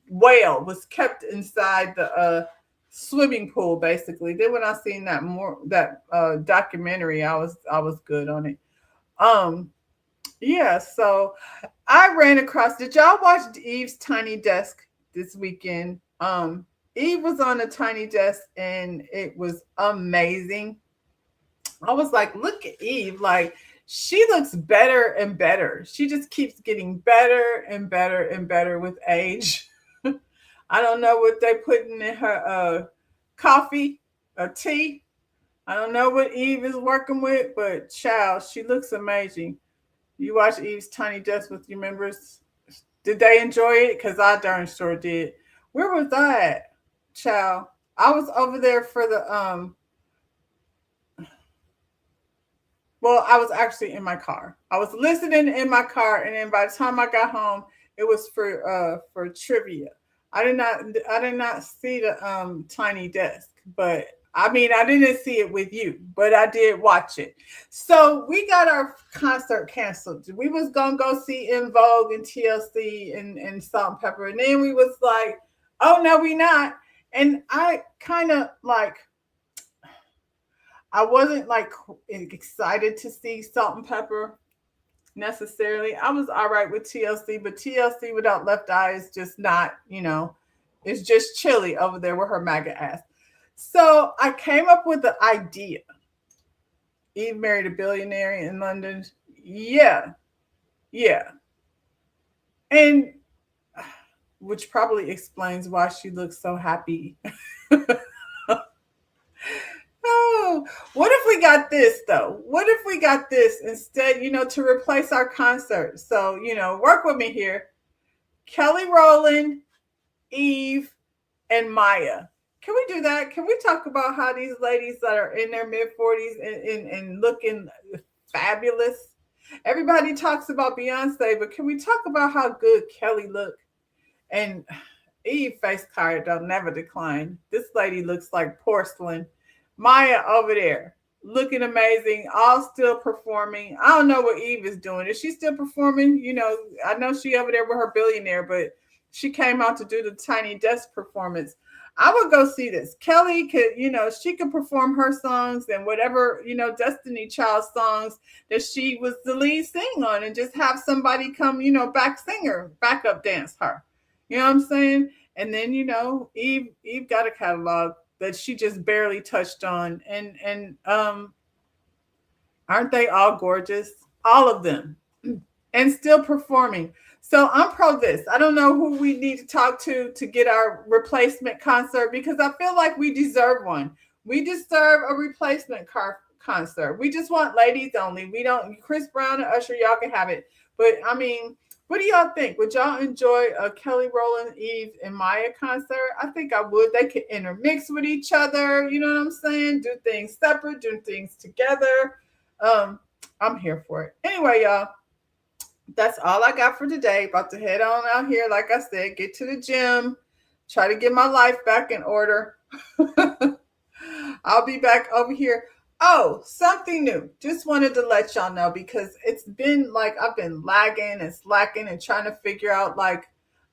Speaker 1: whale was kept inside the swimming pool, basically. Then when I seen that documentary, I was good on it. Yeah, so I ran across. Did y'all watch Eve's Tiny Desk this weekend? Eve was on a tiny desk and it was amazing. I was like, look at Eve. Like, she looks better and better. She just keeps getting better and better and better with age. I don't know what they putting in her coffee or tea. I don't know what Eve is working with, but child, she looks amazing. You watch Eve's Tiny Desk with your members. Did they enjoy it? Because I darn sure did. Where was I at, child? I was over there for the I was actually in my car. I was listening in my car, and then by the time I got home, it was for trivia. I did not see the Tiny Desk, but I mean, I didn't see it with you, but I did watch it. So we got our concert canceled. We was gonna go see En Vogue and TLC and Salt and Pepper, and then we was like, oh no, we not. And I kind of I wasn't excited to see Salt and Pepper necessarily. I was all right with TLC, but TLC without Left Eye is just not, it's just chilly over there with her MAGA ass. So I came up with the idea. Eve married a billionaire in London. Yeah. And which probably explains why she looks so happy. Oh, what if we got this though? What if we got this instead, to replace our concert? So, work with me here. Kelly Rowland, Eve, and Maya. Can we do that? Can we talk about how these ladies that are in their mid-40s and looking fabulous? Everybody talks about Beyonce, but can we talk about how good Kelly looked? And Eve face card don't never decline. This lady looks like porcelain. Maya over there looking amazing, all still performing. I don't know what Eve is doing. Is she still performing? I know she over there with her billionaire, but she came out to do the Tiny Desk performance. I would go see this. Kelly could, she could perform her songs and whatever, Destiny Child songs that she was the lead sing on, and just have somebody come, backup dance her. You know what I'm saying? And then, Eve got a catalog that she just barely touched on. And aren't they all gorgeous? All of them. And still performing. So I'm pro this. I don't know who we need to talk to get our replacement concert, because I feel like we deserve one. We deserve a replacement concert. We just want ladies only. We don't, Chris Brown and Usher, y'all can have it. But I mean, what do y'all think? Would y'all enjoy a Kelly Rowland, Eve, and Maya concert? I think I would. They could intermix with each other. You know what I'm saying? Do things separate, do things together. I'm here for it. Anyway, y'all, that's all I got for today. About to head on out here. Like I said, get to the gym, try to get my life back in order. I'll be back over here. Oh, something new. Just wanted to let y'all know because it's been like I've been lagging and slacking and trying to figure out like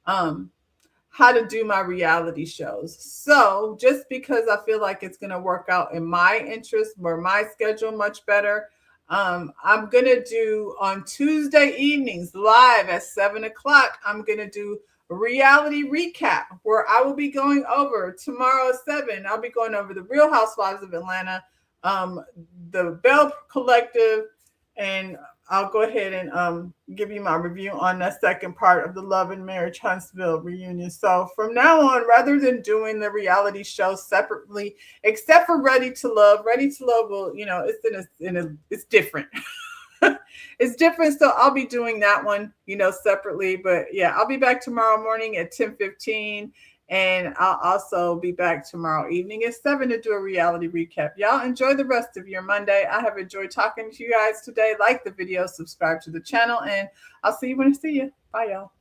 Speaker 1: how to do my reality shows. So just because I feel like it's going to work out in my interest or my schedule much better, I'm going to do on Tuesday evenings live at 7 o'clock. I'm going to do a reality recap where I will be going over tomorrow at 7. I'll be going over the Real Housewives of Atlanta, the Bell Collective, and I'll go ahead and give you my review on that second part of the Love and Marriage Huntsville reunion. So from now on, rather than doing the reality show separately, except for Ready to Love will, you know, it's different. It's different. So I'll be doing that one, you know, separately. But yeah, I'll be back tomorrow morning at 10:15. And I'll also be back tomorrow evening at 7 to do a reality recap. Y'all enjoy the rest of your Monday. I have enjoyed talking to you guys today. Like the video, subscribe to the channel, and I'll see you when I see you. Bye, y'all.